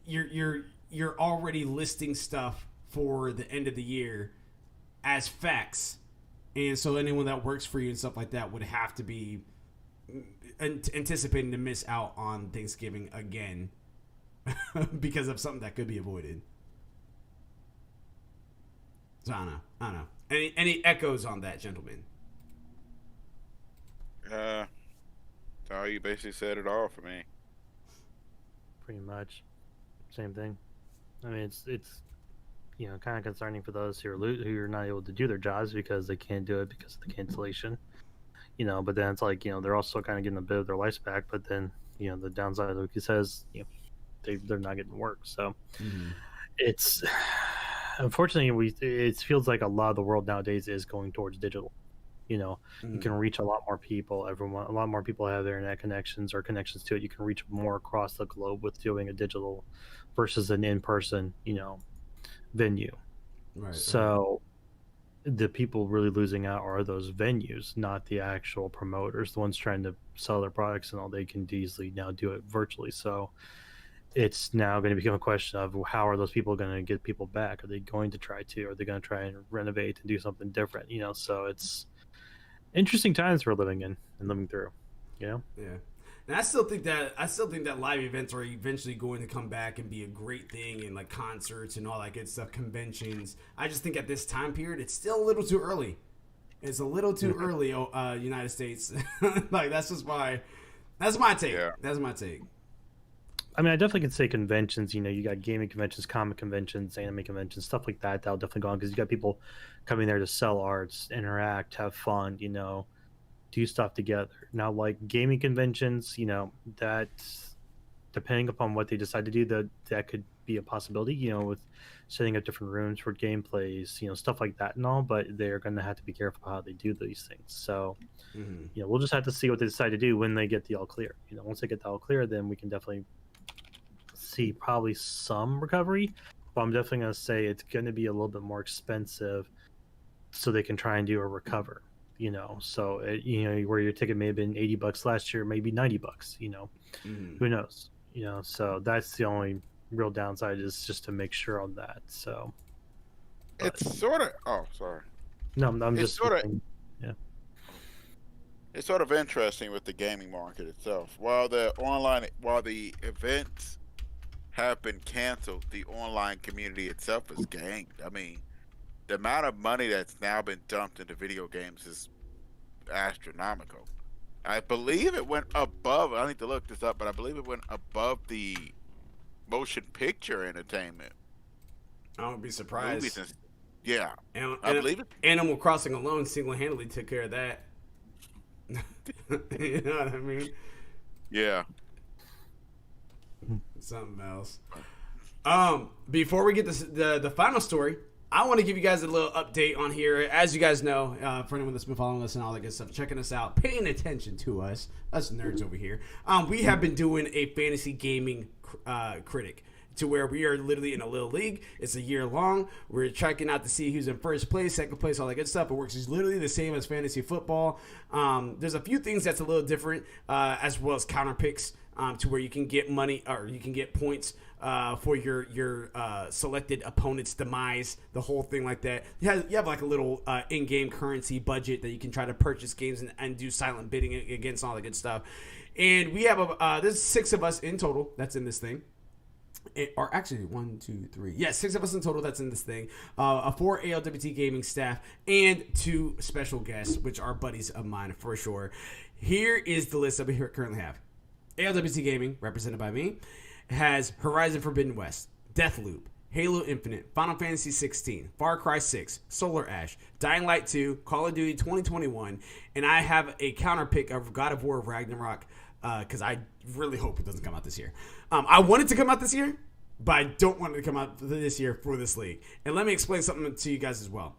you're already listing stuff for the end of the year as facts, and so anyone that works for you and stuff like that would have to be anticipating to miss out on Thanksgiving again because of something that could be avoided. So I don't know. Any echoes on that, gentlemen? So you basically said it all for me. Pretty much, same thing. I mean, it's kind of concerning for those who are not able to do their jobs because they can't do it because of the cancellation. But then it's like, they're also kind of getting a bit of their lives back. But then, the downside, like he says, they're not getting work. So it's unfortunately it feels like a lot of the world nowadays is going towards digital. You can reach a lot more people. A lot more people have their internet connections or connections to it. You can reach more across the globe with doing a digital versus an in-person, venue. Right. So the people really losing out are those venues, not the actual promoters, the ones trying to sell their products and all. They can easily now do it virtually. So it's now going to become a question of how are those people going to get people back? Are they going to try to? Are they going to try and renovate and do something different? So it's interesting times we're living in and living through. Yeah. And I still think that live events are eventually going to come back and be a great thing, and like concerts and all that good stuff, conventions. I just think at this time period, it's still a little too early. It's a little too early, United States. Like that's my take. Yeah. That's my take. I mean, I definitely can say conventions. You know, you got gaming conventions, comic conventions, anime conventions, stuff like that. That'll definitely go on because you got people coming there to sell arts, interact, have fun. You know, do stuff together. Now, like gaming conventions, you know, that's depending upon what they decide to do, that could be a possibility. You know, with setting up different rooms for gameplays, you know, stuff like that and all. But they're going to have to be careful how they do these things. So, you know, we'll just have to see what they decide to do when they get the all clear. You know, once they get the all clear, then we can definitely see probably some recovery, but I'm definitely going to say it's going to be a little bit more expensive so they can try and do a recover, you know. So you know, where your ticket may have been $80 last year, maybe $90, you know. Who knows, you know. So that's the only real downside, is just to make sure on that. So it's sort of, oh, sorry. No, I'm It's just sort of, saying, yeah. it's sort of interesting with the gaming market itself. While the events have been canceled, the online community itself has gained. I mean, the amount of money that's now been dumped into video games is astronomical. I believe it went above, I need to look this up, but I believe it went above the motion picture entertainment. I won't be surprised. Movies and, yeah. I believe it. Animal Crossing alone single-handedly took care of that. You know what I mean? Yeah. Something else. Before we get the final story, I want to give you guys a little update on here. As you guys know, for anyone that's been following us and all that good stuff, checking us out, paying attention to us nerds over here, we have been doing a fantasy gaming critic, to where we are literally in a little league. It's a year long. We're checking out to see who's in first place, second place, all that good stuff. It works is literally the same as fantasy football. There's a few things that's a little different, as well as counter picks, to where you can get money, or you can get points for your selected opponent's demise, the whole thing like that. You have like a little in-game currency budget that you can try to purchase games and do silent bidding against, all that good stuff. And we have there's 6 of us in total that's in this thing. Or actually 1, 2, 3. Yeah, 6 of us in total that's in this thing. 4 ALWT Gaming staff and 2 special guests, which are buddies of mine for sure. Here is the list that we currently have. ALWT Gaming, represented by me, has Horizon Forbidden West, Deathloop, Halo Infinite, Final Fantasy 16, Far Cry 6, Solar Ash, Dying Light 2, Call of Duty 2021, and I have a counter pick of God of War Ragnarok, because I really hope it doesn't come out this year. I want it to come out this year, but I don't want it to come out this year for this league. And let me explain something to you guys as well.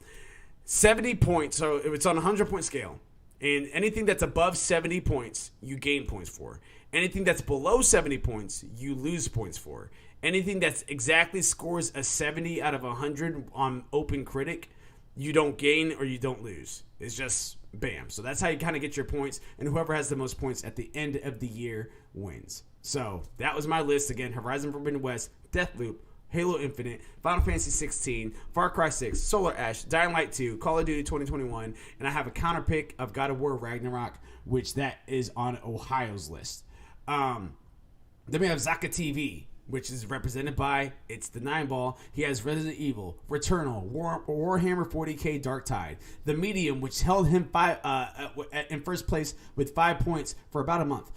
70 points, so it's on a 100-point scale. And anything that's above 70 points, you gain points for. Anything that's below 70 points, you lose points for. Anything that's exactly scores a 70 out of 100 on Open Critic, you don't gain or you don't lose. It's just bam. So that's how you kind of get your points. And whoever has the most points at the end of the year wins. So that was my list. Again, Horizon Forbidden West, Deathloop, Halo Infinite, Final Fantasy 16, Far Cry 6, Solar Ash, Dying Light 2, Call of Duty 2021, and I have a counter pick of God of War Ragnarok, which that is on Ohio's list. Then we have Zaka TV, which is represented by It's the 9-Ball. He has Resident Evil, Returnal, Warhammer 40k Dark Tide, The Medium, which held him in first place with 5 points for about a month.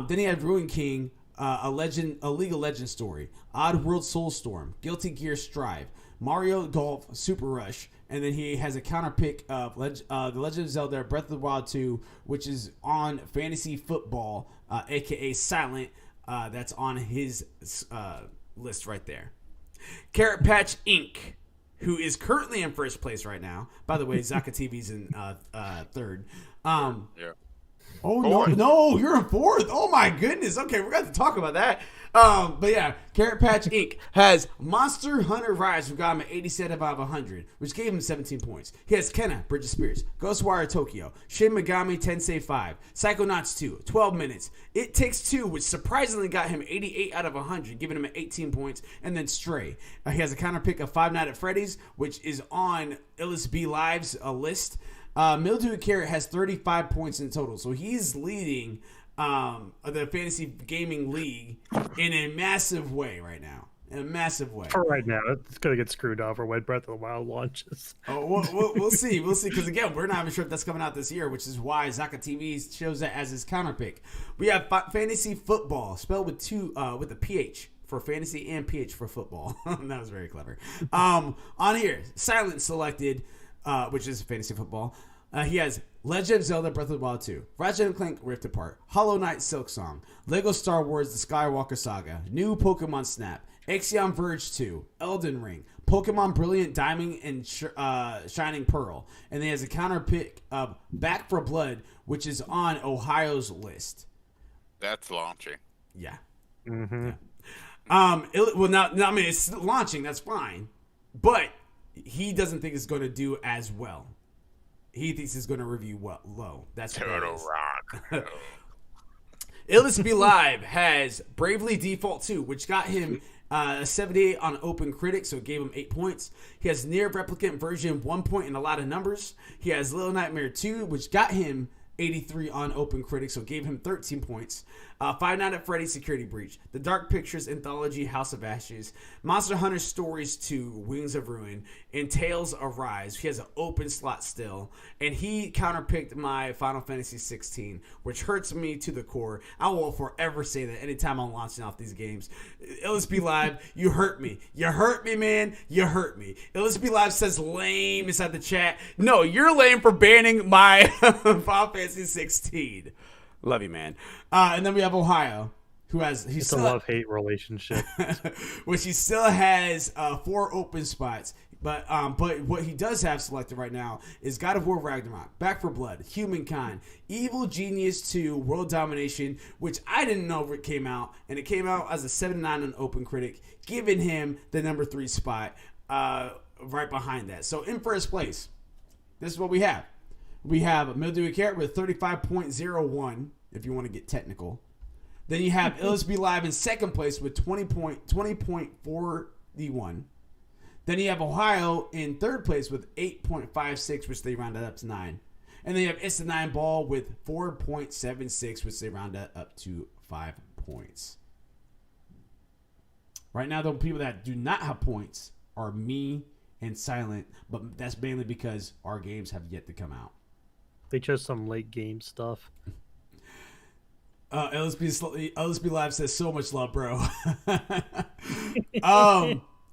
Then he had Ruin King, a League of Legends story, Oddworld Soulstorm, Guilty Gear Strive, Mario Golf Super Rush, and then he has a counter pick of The Legend of Zelda Breath of the Wild 2, which is on Fantasy Football, aka Silent. That's on his list right there. Carrot Patch Inc., who is currently in first place right now. By the way, Zaka TV's in third. Yeah. Oh, no, you're in 4th. Oh, my goodness. Okay, we're going to talk about that. But yeah, Carrot Patch Inc. has Monster Hunter Rise, who got him an 87 out of 100, which gave him 17 points. He has Kenna, Bridge of Spirits, Ghostwire Tokyo, Shin Megami Tensei 5, Psychonauts 2, 12 minutes. It Takes Two, which surprisingly got him 88 out of 100, giving him 18 points. And then Stray. He has a counter pick of Five Nights at Freddy's, which is on LSB Live's list. Mildew Carrot has 35 points in total, so he's leading the Fantasy Gaming League in a massive way right now. in a massive way. For right now, it's gonna get screwed over when Breath of the Wild launches. Oh, we'll see. We'll see. Because again, we're not even sure if that's coming out this year, which is why Zaka TV shows that as his counter pick. We have fantasy football, spelled with with a PH for fantasy and PH for football. That was very clever. On here, Silent selected, which is fantasy football. He has Legend of Zelda Breath of the Wild 2, Ratchet and Clank Rift Apart, Hollow Knight Silk Song, Lego Star Wars The Skywalker Saga, New Pokemon Snap, Axiom Verge 2, Elden Ring, Pokemon Brilliant Diamond and Shining Pearl. And then he has a counter pick of Back for Blood, which is on Ohio's list. That's launching. Yeah. Mm-hmm. I mean, it's launching. That's fine. But he doesn't think it's going to do as well. He thinks it's going to review low. That's what Turtle Rock. ALWT Live has Bravely Default 2, which got him a 78 on Open Critic, so it gave him 8 points. He has Near Replicant version 1 point and a lot of numbers. He has Little Nightmare 2, which got him 83 on Open Critic, so it gave him 13 points. Five Nights at Freddy's Security Breach, The Dark Pictures Anthology House of Ashes, Monster Hunter Stories 2 Wings of Ruin, and Tales Arise. He has an open slot still, and he counterpicked my Final Fantasy 16, which hurts me to the core. I will forever say that anytime I'm launching off these games. ALWT Live, you hurt me. You hurt me, man. You hurt me. ALWT Live says lame inside the chat. No, you're lame for banning my Final Fantasy 16. Love you, man. And then we have Ohio, who has It's a love-hate relationship. which he still has 4 open spots. But what he does have selected right now is God of War Ragnarok, Back for Blood, Humankind, Evil Genius 2, World Domination, which I didn't know it came out, and it came out as a 79 on Open Critic, giving him the number 3 spot right behind that. So in first place, this is what we have. We have Mildewy Carrot with 35.01, if you want to get technical. Then you have ALWT Live in second place with 20.41. Then you have Ohio in third place with 8.56, which they rounded up to 9. And then you have It's the 9 Ball with 4.76, which they rounded up to 5 points. Right now, the people that do not have points are me and Silent, but that's mainly because our games have yet to come out. They chose some late game stuff. ALWT Live says so much love, bro.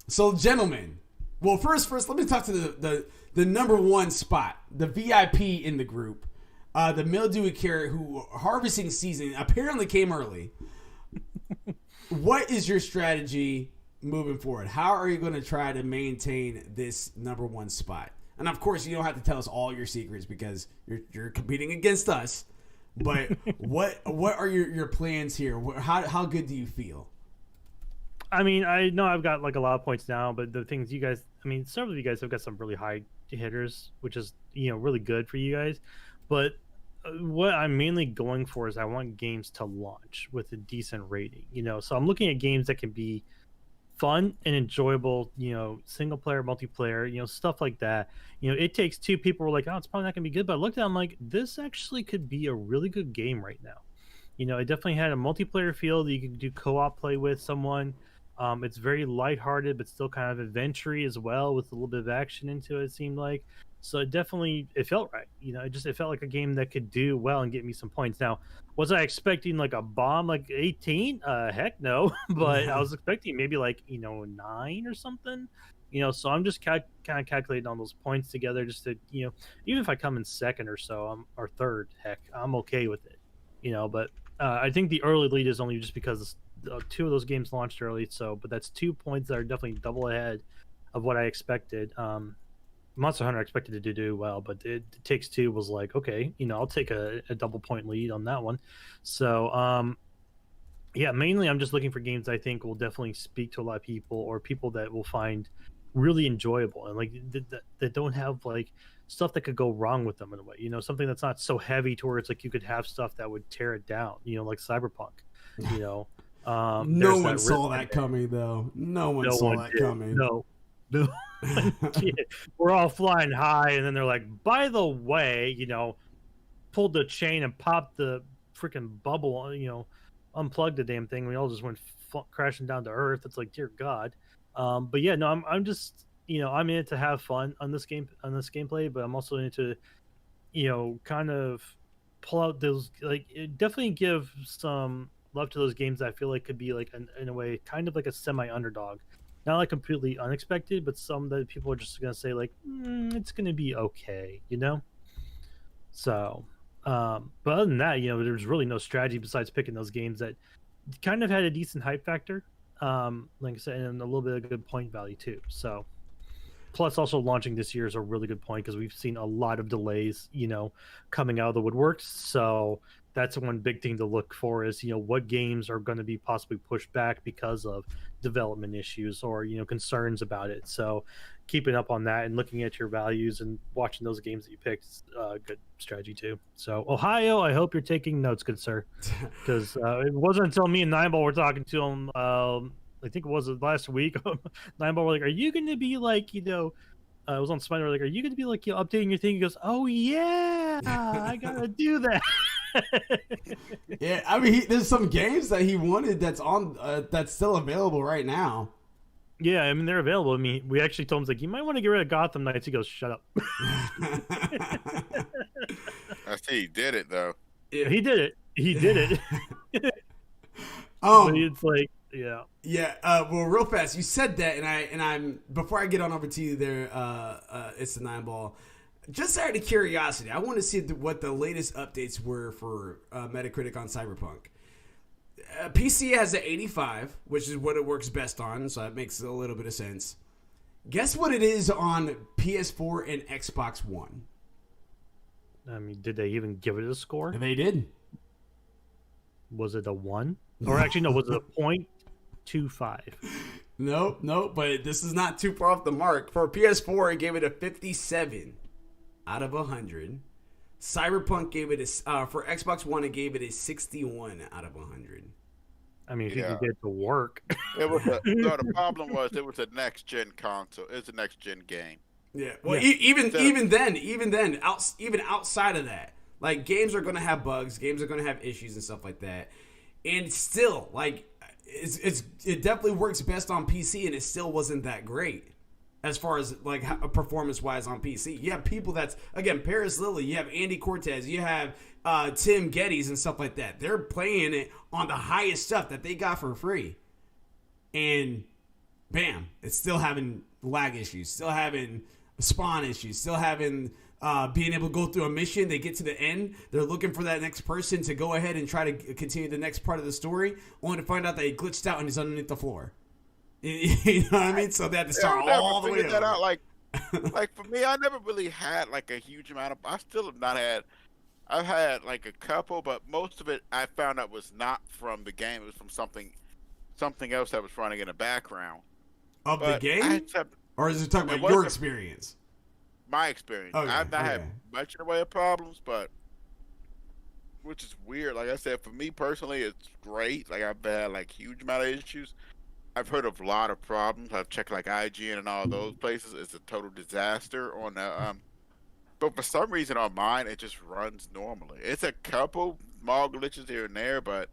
So, gentlemen, well, first, let me talk to the number 1 spot, the VIP in the group, the Mildewy Carrot, who harvesting season apparently came early. What is your strategy moving forward? How are you going to try to maintain this number 1 spot? And of course, you don't have to tell us all your secrets because you're competing against us. But what are your plans here? How good do you feel? I mean, I know I've got like a lot of points now, but the things you guys, I mean, several of you guys have got some really high hitters, which is, really good for you guys. But what I'm mainly going for is I want games to launch with a decent rating, So I'm looking at games that can be fun and enjoyable, single player, multiplayer, stuff like that. It Takes Two, people were like, oh, it's probably not gonna be good, but I looked at it, I'm like, this actually could be a really good game right now. It definitely had a multiplayer feel that you could do co-op play with someone. It's very lighthearted, but still kind of adventure-y as well, with a little bit of action into it seemed like. So it felt right. It felt like a game that could do well and get me some points. Now, was I expecting like a bomb like 18? Heck no. But I was expecting maybe like, 9 or something. So I'm just kind of calculating all those points together just to, even if I come in second or so, or third, heck, I'm okay with it. But I think the early lead is only just because 2 of those games launched early. But that's 2 points that are definitely double ahead of what I expected. Monster Hunter expected to do well, but It Takes Two was like, okay, I'll take a double point lead on that one. So, yeah, mainly I'm just looking for games I think will definitely speak to a lot of people, or people that will find really enjoyable and like that don't have like stuff that could go wrong with them in a way. Something that's not so heavy to where it's like you could have stuff that would tear it down. Like Cyberpunk. No one saw that coming, though. No one saw that coming. No. We're all flying high, and then they're like, by the way, pulled the chain and popped the freaking bubble, unplugged the damn thing. We all just went crashing down to earth. It's like, dear God. But yeah, no, I'm just, I'm in it to have fun on this gameplay, but I'm also in it to, kind of pull out those, like, definitely give some love to those games that I feel like could be like in a way kind of like a semi underdog, not like completely unexpected, but some that people are just gonna say like, it's gonna be okay, So, but other than that, there's really no strategy besides picking those games that kind of had a decent hype factor, like I said, and a little bit of good point value too. So, plus also launching this year is a really good point because we've seen a lot of delays, coming out of the woodworks. So that's one big thing to look for is, what games are going to be possibly pushed back because of development issues or, concerns about it. So keeping up on that and looking at your values and watching those games that you picked is a good strategy too. So Ohio, I hope you're taking notes, good sir, because it wasn't until me and Nineball were talking to him, I think it was last week. Nineball were like, "Are you going to be like, it was on Spider, like, are you going to be like, updating your thing?" He goes, "Oh yeah, I gotta do that." Yeah, I mean, there's some games that he wanted that's still available right now. Yeah, I mean they're available. I mean, we actually told him like, you might want to get rid of Gotham Knights. He goes, "Shut up." I see he did it though. Yeah, he did it. He did it. But it's like, yeah. Yeah. Well, real fast, you said that, and I'm before I get on over to you there, it's the Nineball. Just out of curiosity, I want to see what the latest updates were for Metacritic on Cyberpunk. PC has an 85, which is what it works best on, so that makes a little bit of sense. Guess what it is on PS4 and Xbox One? I mean, did they even give it a score? They did. Was it a 1? Or actually, no, was it a 0.25? Nope, but this is not too far off the mark. For PS4, it gave it a 57 out of 100. Cyberpunk gave it for Xbox One, it gave it a 61 out of 100. I mean, if you could get it to work. It was the problem was it was a next gen console. It's a next gen game. Yeah. Well, even then, outside of that, like, games are gonna have bugs, games are gonna have issues and stuff like that, and still, like, it definitely works best on PC, and it still wasn't that great as far as like performance wise on PC. You have people that's, again, Paris Lilly, you have Andy Cortez, you have Tim Geddes and stuff like that. They're playing it on the highest stuff that they got for free, and bam, it's still having lag issues, still having spawn issues, still having being able to go through a mission. They get to the end, they're looking for that next person to go ahead and try to continue the next part of the story, only to find out that he glitched out and he's underneath the floor. You know what I mean? So they had to start all the way that out. over. Like for me, I never really had like a huge amount of. I still have not had. I've had like a couple, but most of it I found out was not from the game. It was from something else that was running in the background Of the game? Or is it talking about your experience? My experience. Okay, I've not had much in the way of problems, but which is weird. Like I said, for me personally, it's great. Like I've had like huge amount of issues. I've heard of a lot of problems. I've checked like IGN and all those places. It's a total disaster on the but for some reason on mine it just runs normally. It's a couple small glitches here and there, but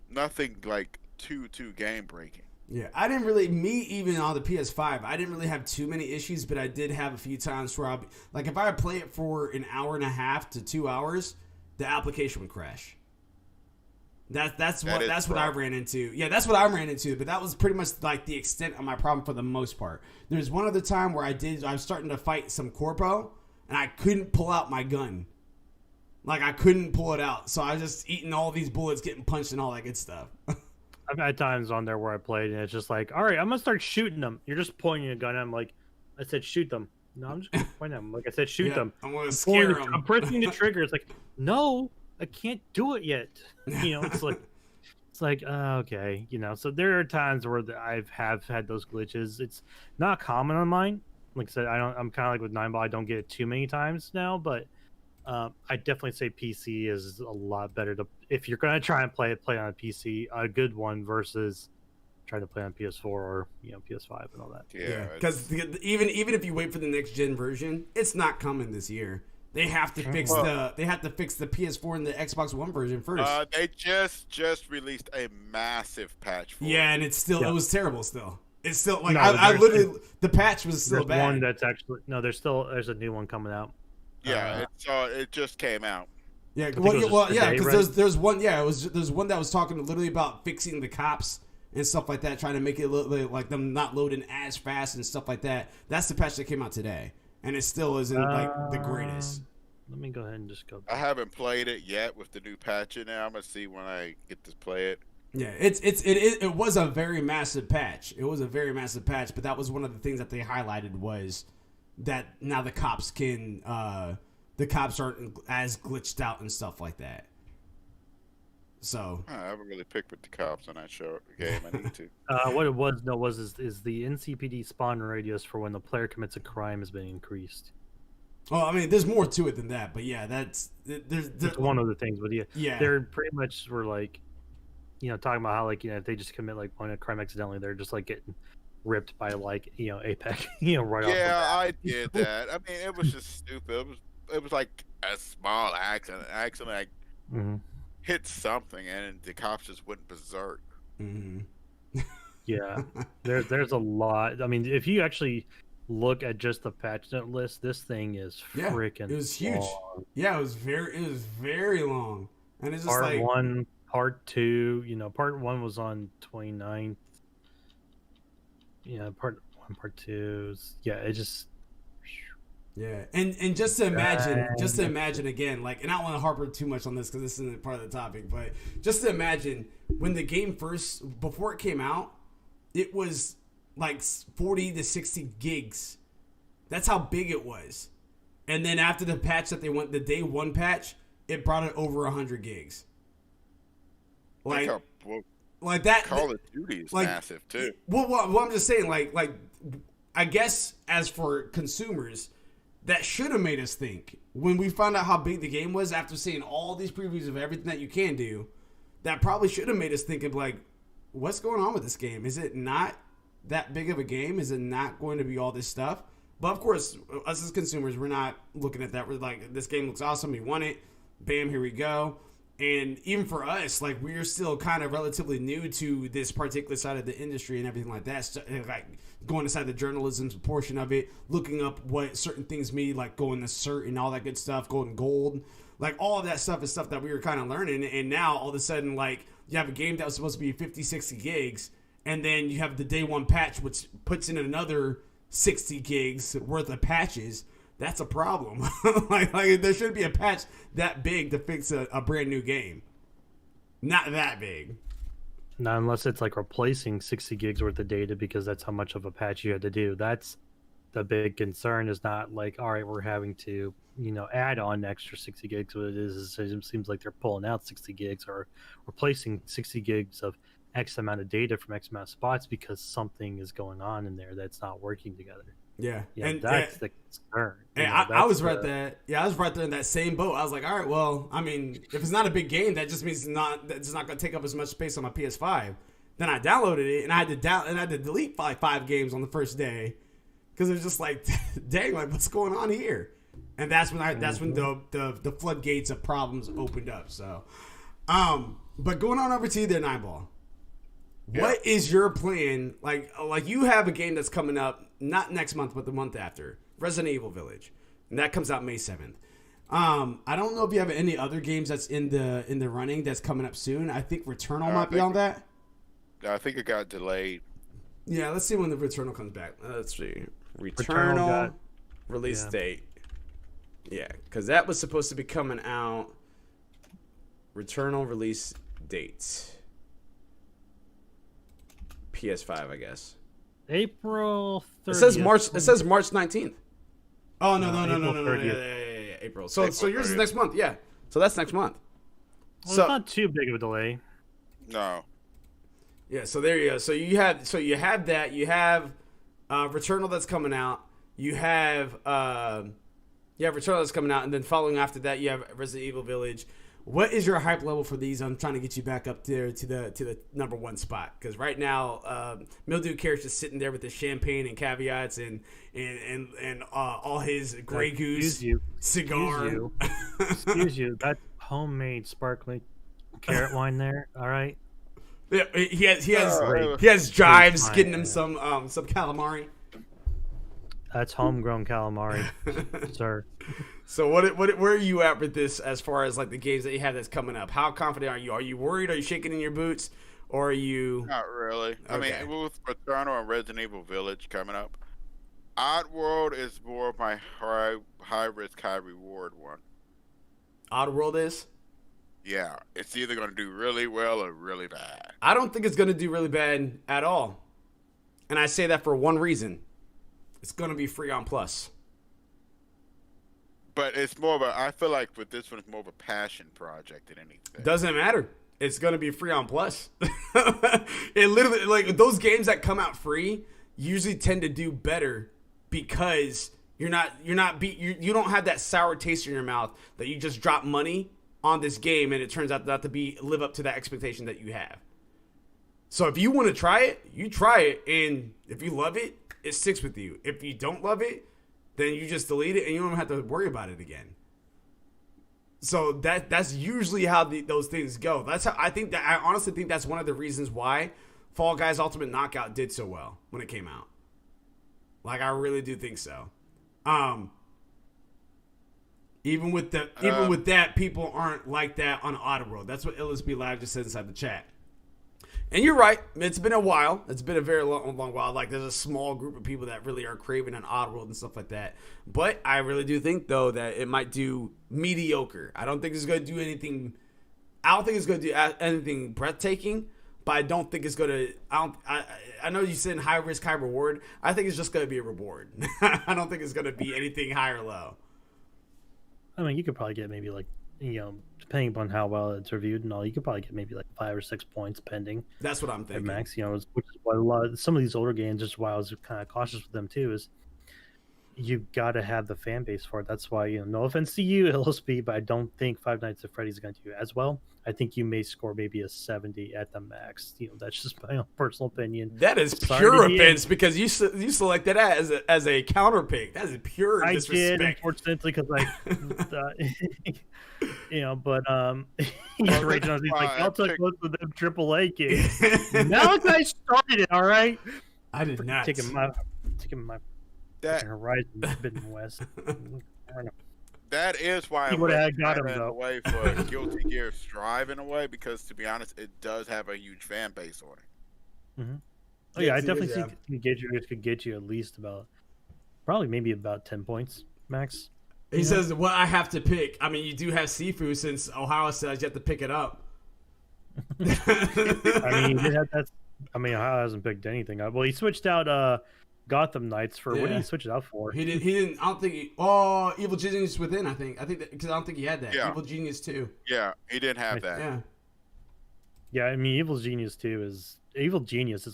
nothing like too game breaking. Yeah, I didn't really, even on the PS5, I didn't really have too many issues, but I did have a few times where like if I would play it for an hour and a half to 2 hours, the application would crash. That's what I ran into. Yeah, that's what I ran into, but that was pretty much like the extent of my problem for the most part. There's one other time where I was starting to fight some corpo, and I couldn't pull out my gun. Like, I couldn't pull it out, so I was just eating all these bullets, getting punched and all that good stuff. I've had times on there where I played, and it's just like, all right, I'm going to start shooting them. You're just pointing a gun at them like, I said shoot them. No, I'm just going to point at them. Like I said, shoot them. I'm going to scare them. I'm pressing the trigger. It's like, no, I can't do it yet. It's like, okay. So there are times where I've had those glitches. It's not common on mine. Like I said, I'm kind of like with Nineball. I don't get it too many times now, but I definitely say PC is a lot better if you're going to try and play on a PC, a good one versus trying to play on PS4 or PS5 and all that. Yeah, because even if you wait for the next gen version, it's not coming this year. They have to fix the PS4 and the Xbox One version first. They just released a massive patch for Yeah, it. and it's still it was terrible. Still, it's still like No, I literally the patch was still There's bad. one that's actually there's a new one coming out. Yeah, it just came out. Yeah, think it was well, just yeah, today, because right? there's one. Yeah, there's one that was talking literally about fixing the cops and stuff like that, trying to make it look like them not loading as fast and stuff like that. That's the patch that came out today, and it still isn't like the greatest. Let me go ahead and just go. I haven't played it yet with the new patch in there. I'm gonna see when I get to play it. Yeah, it was a very massive patch. It was a very massive patch, but that was one of the things that they highlighted was that now the cops aren't as glitched out and stuff like that. So I haven't really picked with the cops on that show game. I need to. What it was is the NCPD spawn radius for when the player commits a crime has been increased. well, I mean, there's more to it than that, but yeah, there's That's one of the things, but yeah. they're pretty much were like, talking about how like if they just commit like one crime accidentally, they're just like getting ripped by like Apex, right off. Yeah, I did that. I mean, it was just stupid. It was like a small accident. Like hit something, and the cops just went berserk. Mm-hmm. Yeah, there's a lot. I mean, if you actually look at just the patch note list, this thing is freaking. It was huge. long. Yeah, it was very long, and it's just Part like 1, Part 2. Part 1 was on 29th. Yeah, Part 1, Part 2. Yeah, it just. yeah, and just to imagine again, like, and I don't want to harper too much on this because this isn't part of the topic, but just to imagine when the game before it came out, it was like 40 to 60 gigs. That's how big it was. And then after the patch that they went, the day one patch, it brought it over 100 gigs. Like that. Call of Duty is massive too. Well, I'm just saying, like I guess as for consumers, that should have made us think when we found out how big the game was after seeing all these previews of everything that you can do. That probably should have made us think of like, what's going on with this game? Is it not that big of a game? Is it not going to be all this stuff? But of course, us as consumers, we're not looking at that. We're like, this game looks awesome. We want it. Bam, here we go. And even for us, like, we're still kind of relatively new to this particular side of the industry and everything like that. So, like going inside the journalism portion of it, looking up what certain things mean, like going to cert and all that good stuff, golden gold. Like, all of that stuff is stuff that we were kind of learning. And now, all of a sudden, like, you have a game that was supposed to be 50, 60 gigs, and then you have the day one patch, which puts in another 60 gigs worth of patches. That's a problem. like there shouldn't be a patch that big to fix a brand new game. Not that big. Not unless it's like replacing 60 gigs worth of data, because that's how much of a patch you had to do. That's the big concern. Is not like, all right, we're having to add on extra 60 gigs. What it is it seems like they're pulling out 60 gigs or replacing 60 gigs of X amount of data from X amount of spots because something is going on in there that's not working together. Yeah, and that's the concern. And I was right there. Yeah, I was right there in that same boat. I was like, all right, well, I mean, if it's not a big game, that just means it's not going to take up as much space on my PS5. Then I downloaded it, and I had to delete five games on the first day because it was just like, dang, like what's going on here? And that's when the floodgates of problems opened up. So, but going on over to you there, Nineball. Yeah. What is your plan? Like you have a game that's coming up, not next month, but the month after, Resident Evil Village, and that comes out May 7th. I don't know if you have any other games that's in the running that's coming up soon. I think Returnal might be on that. I think it got delayed. Yeah, let's see when the Returnal comes back. Let's see. Returnal release date. Yeah, because that was supposed to be coming out. Returnal release date. PS5, I guess. April 30th. It says March 19th. Oh no! Yeah, April. So yours is next month. Yeah. So that's next month. Well, it's not too big of a delay. No. Yeah. So there you go. So you have that. You have Returnal that's coming out. You have Returnal that's coming out, and then following after that, you have Resident Evil Village. What is your hype level for these? I'm trying to get you back up there to the number one spot, because right now, Mildew Carrot's just sitting there with his champagne and caveats and all his Grey Goose cigar. Excuse you. That's homemade sparkling carrot wine there. All right. Yeah, he has Jives getting him some calamari. That's homegrown calamari, sir. So where are you at with this as far as like the games that you have that's coming up? How confident are you? Are you worried? Are you shaking in your boots? Or are you? Not really. Okay. I mean, with Returnal and Resident Evil Village coming up, Oddworld is more of my high risk, high reward one. Oddworld is? Yeah, it's either going to do really well or really bad. I don't think it's going to do really bad at all. And I say that for one reason. It's going to be free on Plus. But it's more of a, I feel like with this one, it's more of a passion project than anything. Doesn't matter. It's going to be free on Plus. It literally, like, those games that come out free usually tend to do better because you don't have that sour taste in your mouth that you just drop money on this game and it turns out not to live up to that expectation that you have. So if you want to try it, you try it, and if you love it, it sticks with you. If you don't love it, then you just delete it and you don't have to worry about it again. So that's usually how those things go. That's how I honestly think that's one of the reasons why Fall Guys Ultimate Knockout did so well when it came out. Like, I really do think so. Even with that, people aren't like that on Oddworld. That's what LSB Live just said inside the chat. And you're right. It's been a while. It's been a very long while. Like, there's a small group of people that really are craving an Oddworld and stuff like that. But I really do think, though, that it might do mediocre. I don't think it's going to do anything. I don't think it's going to do anything breathtaking. But I don't think it's going to. I know you said high risk, high reward. I think it's just going to be a reward. I don't think it's going to be anything high or low. I mean, you could probably get maybe like, depending upon how well it's reviewed and all, you could probably get maybe like 5 or 6 points pending. That's what I'm thinking. At max, which is why some of these older games, just why I was kind of cautious with them too, is you got to have the fan base for it. That's why, no offense to you, LSP, but I don't think Five Nights at Freddy's is going to do as well. I think you may score maybe a 70 at the max. That's just my own personal opinion. That is pure offense because you selected that as a counter pick. That is pure disrespect. I did, unfortunately, because but he's raging on. He's like, I'll take most of them AAA games. Malachi started it, all right. I did not. Taking my Horizon Forbidden West. That is why he would have got him in a way for Guilty Gear Strive in a way, because to be honest, it does have a huge fan base on it. Mm-hmm. Oh yeah, I definitely think it could get you at least maybe about 10 points max. He says, "Well, I have to pick. I mean, you do have Sifu since Ohio says you have to pick it up." I mean, Ohio hasn't picked anything up. Well, he switched out Gotham Knights for what did he switch it out for? He didn't. I don't think. Evil Genius Within. I think because I don't think he had that. Yeah. Evil Genius 2. Yeah, he didn't have that. Yeah. Yeah, I mean, Evil Genius is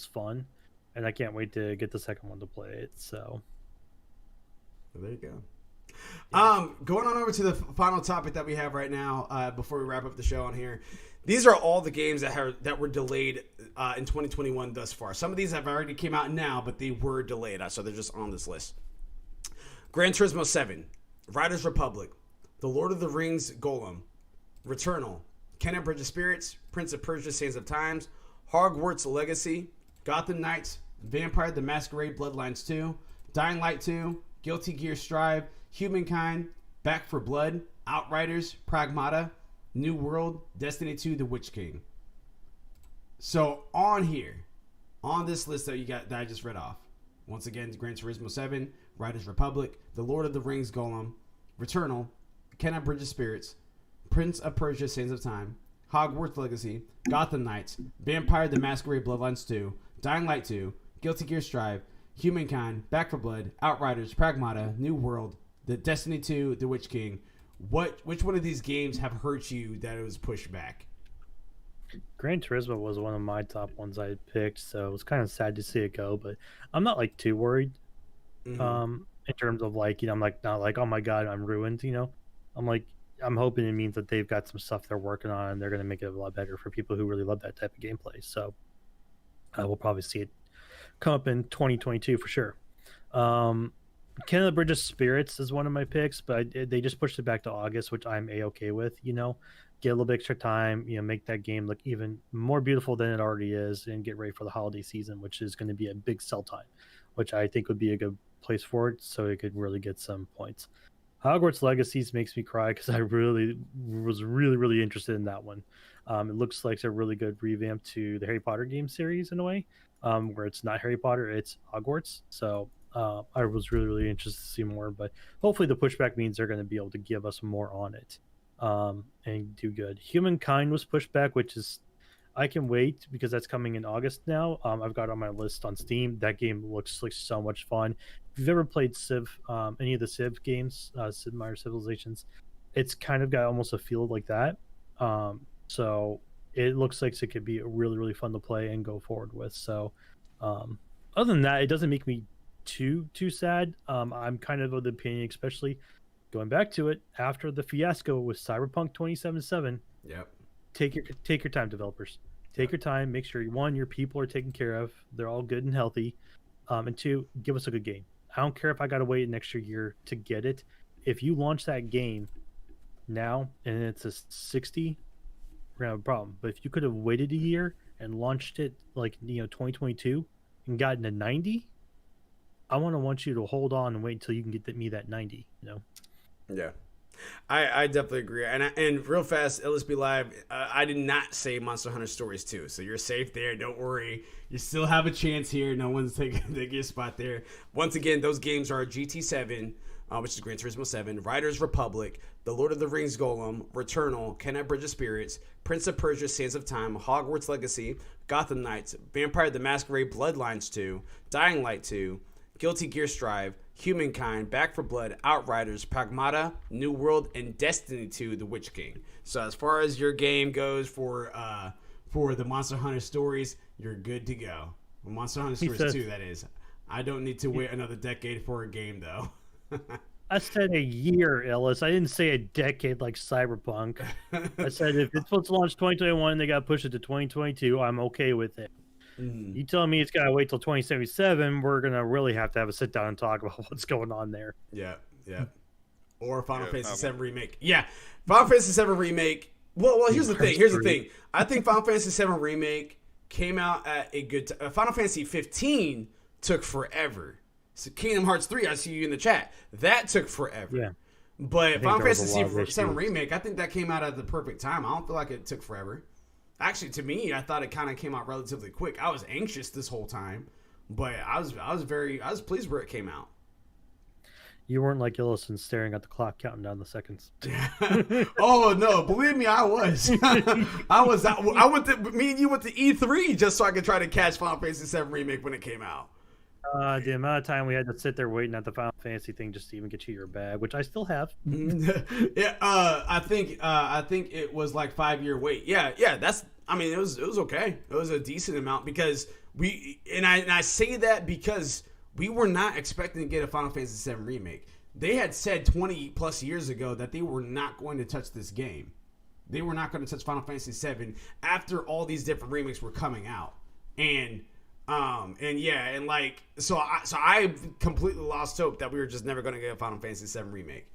fun, and I can't wait to get the second one to play it. So there you go. Yeah. Going on over to the final topic that we have right now, before we wrap up the show on here. These are all the games that were delayed in 2021 thus far. Some of these have already came out now, but they were delayed, so they're just on this list. Gran Turismo 7, Riders Republic, The Lord of the Rings Golem, Returnal, Kena Bridge of Spirits, Prince of Persia: Sands of Times, Hogwarts Legacy, Gotham Knights, Vampire the Masquerade Bloodlines 2, Dying Light 2, Guilty Gear Strive, Humankind, Back 4 Blood, Outriders, Pragmata, New World, Destiny 2, The Witch King. So on this list that I just read off, once again, Gran Turismo 7, Riders Republic, The Lord of the Rings Golem, Returnal, Kena Bridge of Spirits, Prince of Persia: Sands of Time, Hogwarts Legacy, Gotham Knights, Vampire the Masquerade Bloodlines 2, Dying Light 2, Guilty Gear Strive, Humankind, Back 4 Blood, Outriders, Pragmata, New World, The Destiny 2, The Witch King. Which one of these games have hurt you that it was pushed back? Gran Turismo was one of my top ones I picked, so it was kind of sad to see it go, but I'm not too worried. In terms of I'm not like, oh my god, I'm ruined, I'm like, I'm hoping it means that they've got some stuff they're working on, and they're going to make it a lot better for people who really love that type of gameplay. So we'll probably see it come up in 2022 for sure. Ken of the Bridge of Spirits is one of my picks, but they just pushed it back to August, which I'm a-okay with. Get a little bit extra time, make that game look even more beautiful than it already is, and get ready for the holiday season, which is going to be a big sell time, which I think would be a good place for it, so it could really get some points. Hogwarts Legacies makes me cry because I was really interested in that one. It looks like a really good revamp to the Harry Potter game series in a way, where it's not Harry Potter, it's Hogwarts. So I was really interested to see more, but hopefully the pushback means they're going to be able to give us more on it and do good. Humankind was pushed back, which is I can wait because that's coming in August now. I've got it on my list on Steam. That game looks like so much fun. If you've ever played Civ, any of the Civ games, Sid Meier's Civilizations, it's kind of got almost a feel like that. So it looks like it could be really fun to play and go forward with. So other than that, it doesn't make me too sad. I'm kind of the opinion, especially going back to it after the fiasco with Cyberpunk 2077. Yep. Take your time, developers. Take your time. Make sure one, your people are taken care of. They're all good and healthy. And two, give us a good game. I don't care if I got to wait an extra year to get it. If you launch that game now and it's a 60, we're gonna have a problem. But if you could have waited a year and launched it 2022 and gotten a 90, I want you to hold on and wait until you can get me that 90. Yeah. I definitely agree. And real fast, LSB Live, I did not say Monster Hunter Stories 2, so you're safe there. Don't worry. You still have a chance here. No one's taking your spot there. Once again, those games are GT7, which is Gran Turismo 7, Riders Republic, The Lord of the Rings Golem, Returnal, Kenna Bridge of Spirits, Prince of Persia Sands of Time, Hogwarts Legacy, Gotham Knights, Vampire the Masquerade Bloodlines 2, Dying Light 2, Guilty Gear Strive, Humankind, Back for Blood, Outriders, Pragmata, New World, and Destiny 2, The Witch King. So as far as your game goes for the Monster Hunter Stories, you're good to go. Monster Hunter Stories 2, that is. I don't need to wait another decade for a game, though. I said a year, Ellis. I didn't say a decade like Cyberpunk. I said if it's supposed to launch 2021 and they got to push it to 2022, I'm okay with it. You telling me it's got to wait till 2077, we're going to really have a sit down and talk about what's going on there. Yeah. Or Final Fantasy VII Remake. Yeah, Final Fantasy VII Remake. Well, here's the thing. I think Final Fantasy VII Remake came out at a good time. Final Fantasy 15 took forever. So Kingdom Hearts 3, I see you in the chat. That took forever. Yeah. But Final Fantasy VII Remake, I think that came out at the perfect time. I don't feel like it took forever. Actually, to me, I thought it kind of came out relatively quick. I was anxious this whole time, but I was pleased where it came out. You weren't like Ellison staring at the clock counting down the seconds. Oh no, believe me, I was. I went to me and you went to E3 just so I could try to catch Final Fantasy VII Remake when it came out. The amount of time we had to sit there waiting at the Final Fantasy thing just to even get you your bag, which I still have. Yeah, I think it was like 5-year wait. Yeah. It was okay. It was a decent amount because I say that because we were not expecting to get a Final Fantasy VII Remake. They had said 20 plus years ago that they were not going to touch this game. They were not going to touch Final Fantasy VII after all these different remakes were coming out. So I completely lost hope that we were just never going to get a Final Fantasy VII Remake.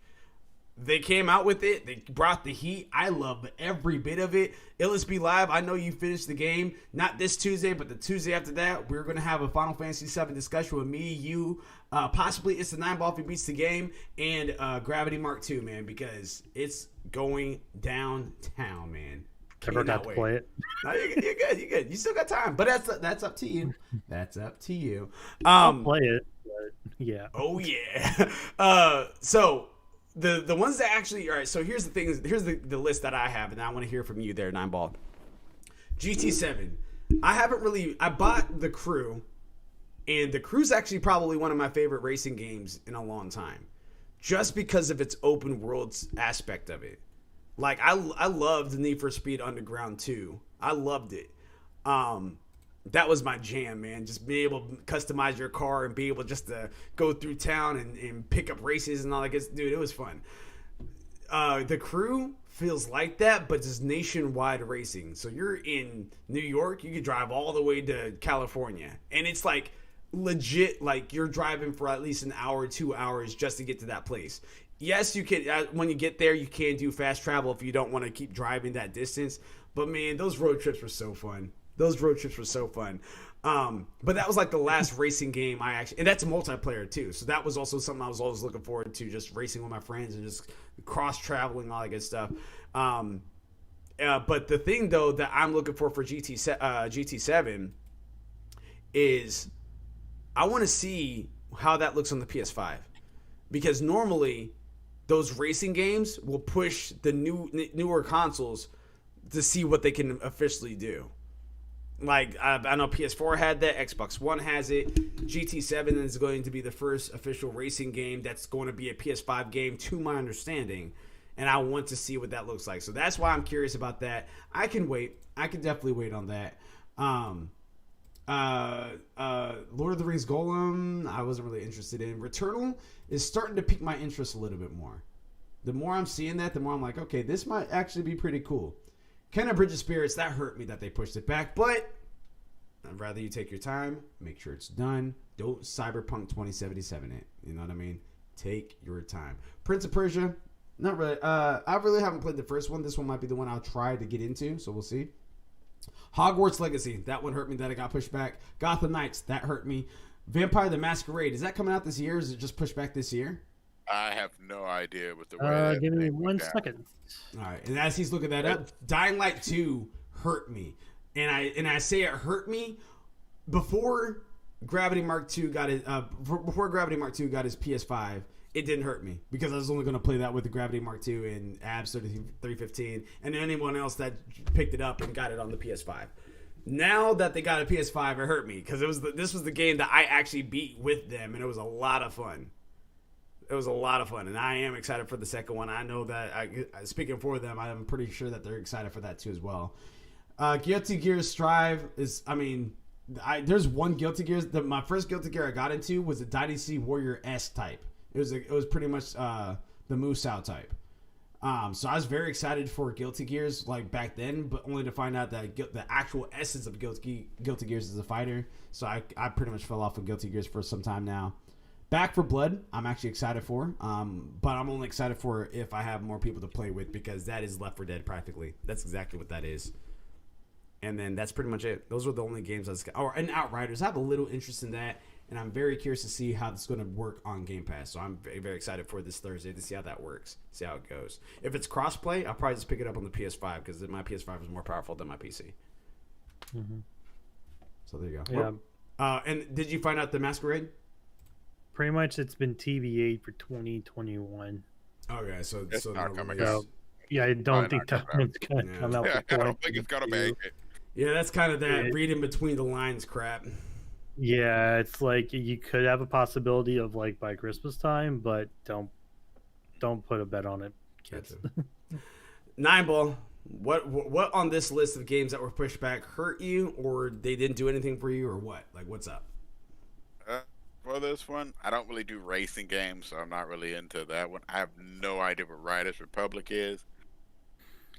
They came out with it. They brought the heat. I love every bit of it. LSB Live, I know you finished the game. Not this Tuesday, but the Tuesday after that, we're going to have a Final Fantasy VII discussion with me, you, possibly It's the 9-Ball if he beats the game, and Gravity Mark II, man, because it's going downtown, man. Never got to play it. No, you're good. You still got time, but that's up to you. That's up to you. I'll play it, but yeah. Oh yeah. So the ones that actually, all right. So here's the thing. Here's the list that I have, and I want to hear from you there, 9-Ball. GT7. I bought The Crew, and The Crew's actually probably one of my favorite racing games in a long time, just because of its open world aspect of it. Like, I loved Need for Speed Underground 2. I loved it. That was my jam, man. Just being able to customize your car and be able just to go through town and pick up races and all that good. Dude, it was fun. the crew feels like that, but it's nationwide racing. So you're in New York, you could drive all the way to California, and it's like legit. Like you're driving for at least an hour, 2 hours just to get to that place. Yes, you can. When you get there, you can do fast travel if you don't want to keep driving that distance. But man, those road trips were so fun. Those road trips were so fun. But that was like the last racing game I actually, and that's multiplayer too. So that was also something I was always looking forward to, just racing with my friends and just cross traveling, all that good stuff. But the thing though that I'm looking for GT7 is I want to see how that looks on the PS5, because normally those racing games will push the newer consoles to see what they can officially do. Like, I know PS4 had that, Xbox One has it. GT7 is going to be the first official racing game that's going to be a PS5 game, to my understanding. And I want to see what that looks like. So that's why I'm curious about that. I can wait. I can definitely wait on that. Lord of the Rings Golem, I wasn't really interested in. Returnal is starting to pique my interest a little bit more. The more I'm seeing that, the more I'm like, okay, this might actually be pretty cool. Kenna Bridge of Spirits, that hurt me that they pushed it back, but I'd rather you take your time, make sure it's done. Don't Cyberpunk 2077 it. You know what I mean? Take your time. Prince of Persia, not really. I really haven't played the first one. This one might be the one I'll try to get into, so we'll see. Hogwarts Legacy, that one hurt me that it got pushed back. Gotham Knights, that hurt me. Vampire the Masquerade, is that coming out this year, or is it just pushed back this year? I have no idea what the way. Give me 1 second. All right, and as he's looking that up, Dying Light 2 hurt me, and I say it hurt me before Gravity Mark 2 got his before Gravity Mark 2 got his PS5. It didn't hurt me because I was only going to play that with the Gravity Mark 2 and Abs 3315, and anyone else that picked it up and got it on the PS5. Now that they got a PS5, it hurt me because this was the game that I actually beat with them, and it was a lot of fun. It was a lot of fun, and I am excited for the second one. I know that, speaking for them, I'm pretty sure that they're excited for that too as well. Guilty Gear Strive is, there's one Guilty Gear. My first Guilty Gear I got into was a Dynasty Warrior S type. It was pretty much the Musou type. So I was very excited for Guilty Gears like back then, but only to find out that the actual essence of Guilty Gears is a fighter. So I pretty much fell off of Guilty Gears for some time now. Back for Blood, I'm actually excited for, but I'm only excited for if I have more people to play with, because that is Left 4 Dead practically. That's exactly what that is. And then that's pretty much it. Those were the only games I was... and Outriders, I have a little interest in that, and I'm very curious to see how this is going to work on Game Pass. So I'm very, very excited for this Thursday to see how that works, see how it goes. If it's crossplay, I'll probably just pick it up on the PS5, because my PS5 is more powerful than my PC. Mm-hmm. So there you go. Yeah. And did you find out the Masquerade? Pretty much, it's been TBA'd for 2021. Okay, so It's not coming So, out. yeah, I don't think that coming one's gonna Yeah. come out. I before don't think it's gonna make it. Yeah, that's kind of that reading between the lines crap. Yeah, it's like you could have a possibility of like by Christmas time, but don't put a bet on it, kids. Nine Ball, what on this list of games that were pushed back hurt you, or they didn't do anything for you, or what? Like, what's up? For this one, I don't really do racing games, so I'm not really into that one. I have no idea what Riders Republic is.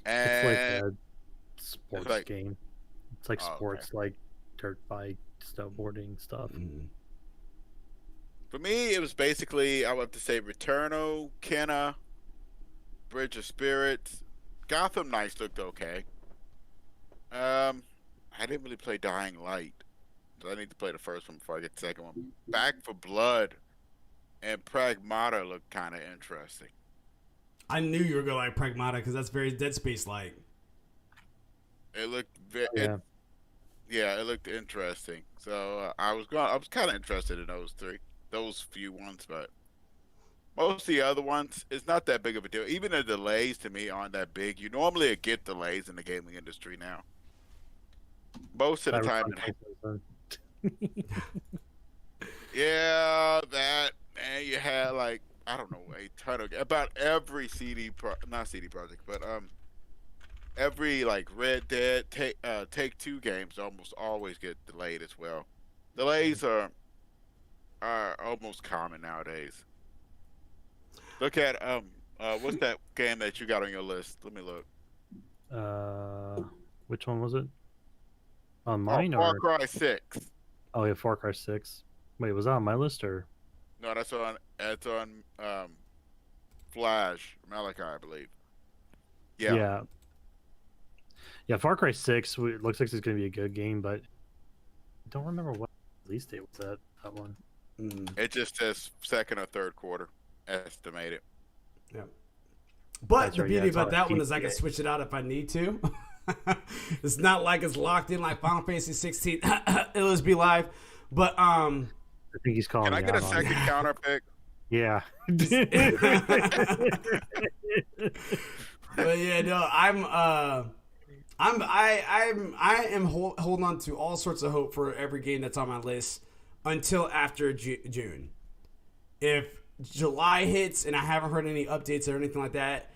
It's like And a sports game. It's like sports, like dirt bike, snowboarding stuff. Mm-hmm. for me, it was basically, I would have to say, Returnal, Kenna, Bridge of Spirits. Gotham Knights looked okay. I didn't really play Dying Light. So I need to play the first one before I get the second one. Back for Blood and Pragmata looked kind of interesting. I knew you were going to like Pragmata because that's very Dead Space-like. It looked very, Yeah. it looked interesting. So I was kind of interested in those few ones, but most of the other ones, it's not that big of a deal. Even the delays to me aren't that big. You normally get delays in the gaming industry now. Most of the time, yeah, that, and you had like, I don't know, a ton of, about every not CD project, but every like Red Dead Take-Two games almost always get delayed as well. Delays are almost common nowadays. Look at What's that game that you got on your list? Let me look. Which one was it? On Oh, mine Far or? Cry 6. Oh yeah, Far Cry 6. Wait, was that on my list or? No, that's on Flash Malachi, I believe. Yeah. Yeah. Yeah, Far Cry 6 looks like it's going to be a good game, but I don't remember what release date was that one. It just says second or third quarter estimated. Yeah. But That's the right, beauty yeah, it's about on that one is I GTA. can switch it out if I need to. It's not like it's locked in like Final Fantasy 16. It'll just be live. But I think he's calling Can I me get a out on second it. counter pick? Yeah. but yeah, no, I am holding on to all sorts of hope for every game that's on my list until after June. If July hits and I haven't heard any updates or anything like that,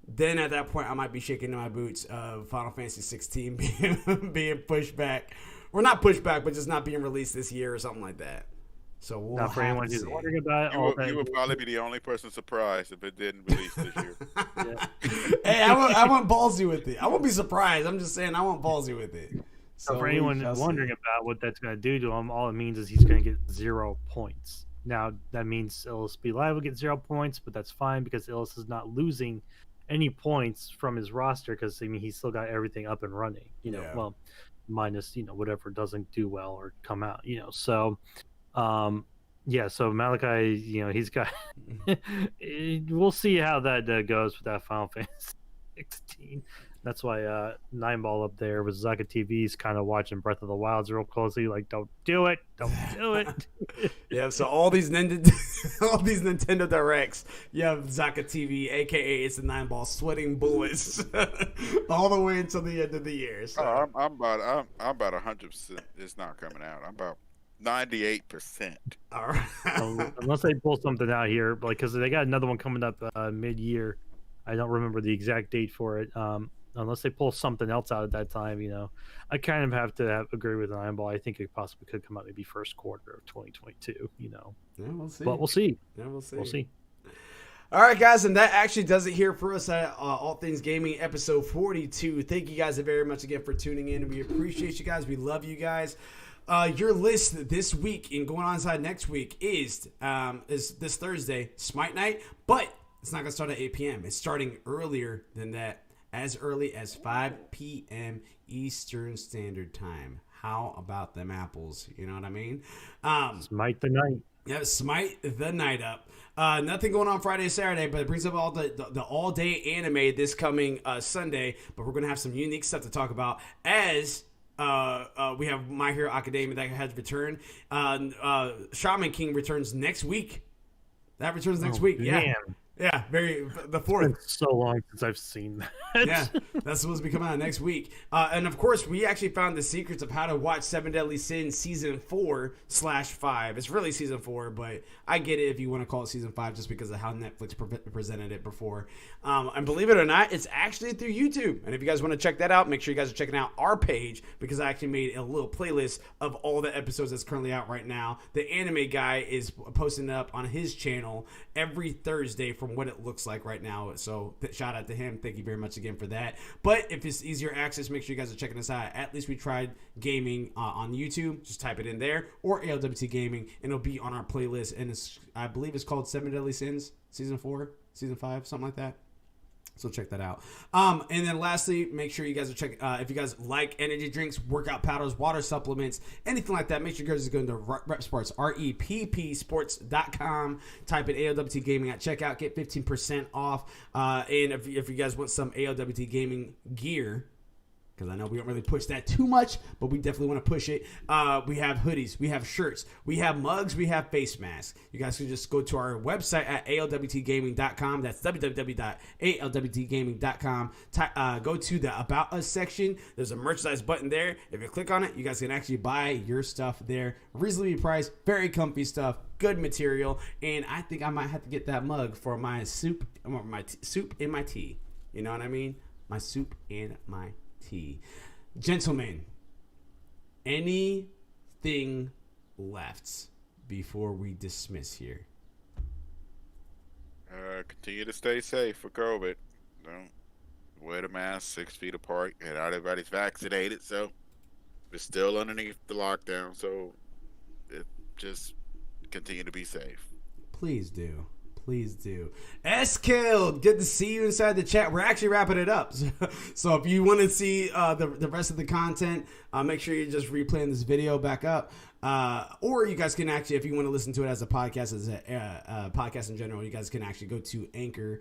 then at that point I might be shaking in my boots of Final Fantasy 16 being pushed back, or not pushed back, but just not being released this year or something like that. So we'll Now, for have anyone to who's see. wondering about it, You would probably be the only person surprised if it didn't release this year. Hey, I went ballsy with it. I won't be surprised. I'm just saying I went ballsy with it. So for we anyone shall see. wondering about what that's going to do to him, all it means is he's going to get 0 points. Now, that means Illis Be Live will get 0 points, but that's fine because Illis is not losing any points from his roster because, I mean, he's still got everything up and running, Yeah. well, minus, whatever doesn't do well or come out, So, yeah, so Malachi, he's got, we'll see how that goes with that Final Fantasy 16. That's why 9ball up there with Zaka TV's kind of watching Breath of the Wilds real closely. Like, don't do it. Yeah, so all these Nintendo Directs, you have Zaka TV, aka it's the 9ball, sweating bullets all the way until the end of the year. So. I'm about 100%. It's not coming out. I'm about 98%. All right. Unless they pull something out here, because they got another one coming up mid-year. I don't remember the exact date for it. Unless they pull something else out at that time, I kind of have to agree with 9ball. I think it possibly could come out maybe first quarter of 2022. Yeah, we'll see. But we'll see. Yeah, we'll see. We'll see. All right, guys, and that actually does it here for us at All Things Gaming, episode 42. Thank you guys very much again for tuning in. We appreciate you guys. We love you guys. Your list this week and going on inside next week is this Thursday, Smite Night, but it's not going to start at 8 p.m. It's starting earlier than that, as early as 5 p.m. Eastern Standard Time. How about them apples? You know what I mean? Smite the night. Yeah, Smite the night up. Nothing going on Friday, Saturday, but it brings up all the all-day anime this coming Sunday. But we're going to have some unique stuff to talk about as we have My Hero Academia that has returned. Shaman King returns next week. That returns next week. Yeah. Man. Yeah, the 4th. It's been so long since I've seen that. Yeah, that's supposed to be coming out next week. And of course, we actually found the secrets of how to watch 7 Deadly Sins Season 4/5. It's really Season 4, but I get it if you want to call it Season 5 just because of how Netflix presented it before. And believe it or not, it's actually through YouTube. And if you guys want to check that out, make sure you guys are checking out our page because I actually made a little playlist of all the episodes that's currently out right now. The anime guy is posting up on his channel every Thursday from what it looks like right now. So shout out to him. Thank you very much again for that. But if it's easier access, make sure you guys are checking us out. At least we tried gaming on YouTube. Just type it in there, or ALWT Gaming, and it'll be on our playlist. And I believe it's called 7 Deadly Sins Season 4, Season 5, something like that. So check that out. And then lastly, make sure you guys are checking, if you guys like energy drinks, workout powders, water supplements, anything like that, make sure you guys are going to Rep Sports, REPP Sports.com. Type in ALWT Gaming at checkout, get 15% off. And if you guys want some ALWT Gaming gear, because I know we don't really push that too much, but we definitely want to push it. We have hoodies, we have shirts, we have mugs, we have face masks. You guys can just go to our website at ALWTgaming.com. That's www.ALWTgaming.com. Go to the About Us section. There's a merchandise button there. If you click on it, you guys can actually buy your stuff there. Reasonably priced, very comfy stuff, good material, and I think I might have to get that mug for my soup and my tea. You know what I mean? My soup and my tea. Gentlemen, anything left before we dismiss here? Continue to stay safe for COVID. Don't wear the mask 6 feet apart, and not everybody's vaccinated, so we're still underneath the lockdown. So just continue to be safe. Please do. Please do. S-Killed, good to see you inside the chat. We're actually wrapping it up. So if you want to see the rest of the content, make sure you're just replaying this video back up. Or you guys can actually, if you want to listen to it as a podcast, as a podcast in general, you guys can actually go to Anchor.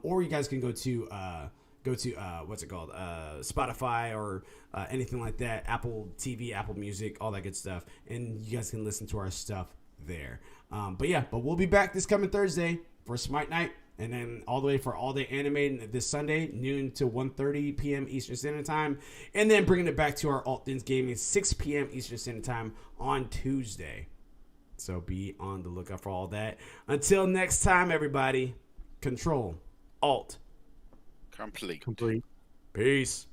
Or you guys can go to what's it called? Spotify or anything like that. Apple TV, Apple Music, all that good stuff. And you guys can listen to our stuff there. But we'll be back this coming Thursday for Smite Night, and then all the way for All Day Anime this Sunday, noon to 1:30 p.m. Eastern Standard Time, and then bringing it back to our ALWT Things Gaming 6 p.m. Eastern Standard Time on Tuesday. So be on the lookout for all that. Until next time, everybody, Control, Alt, Complete. Complete. peace.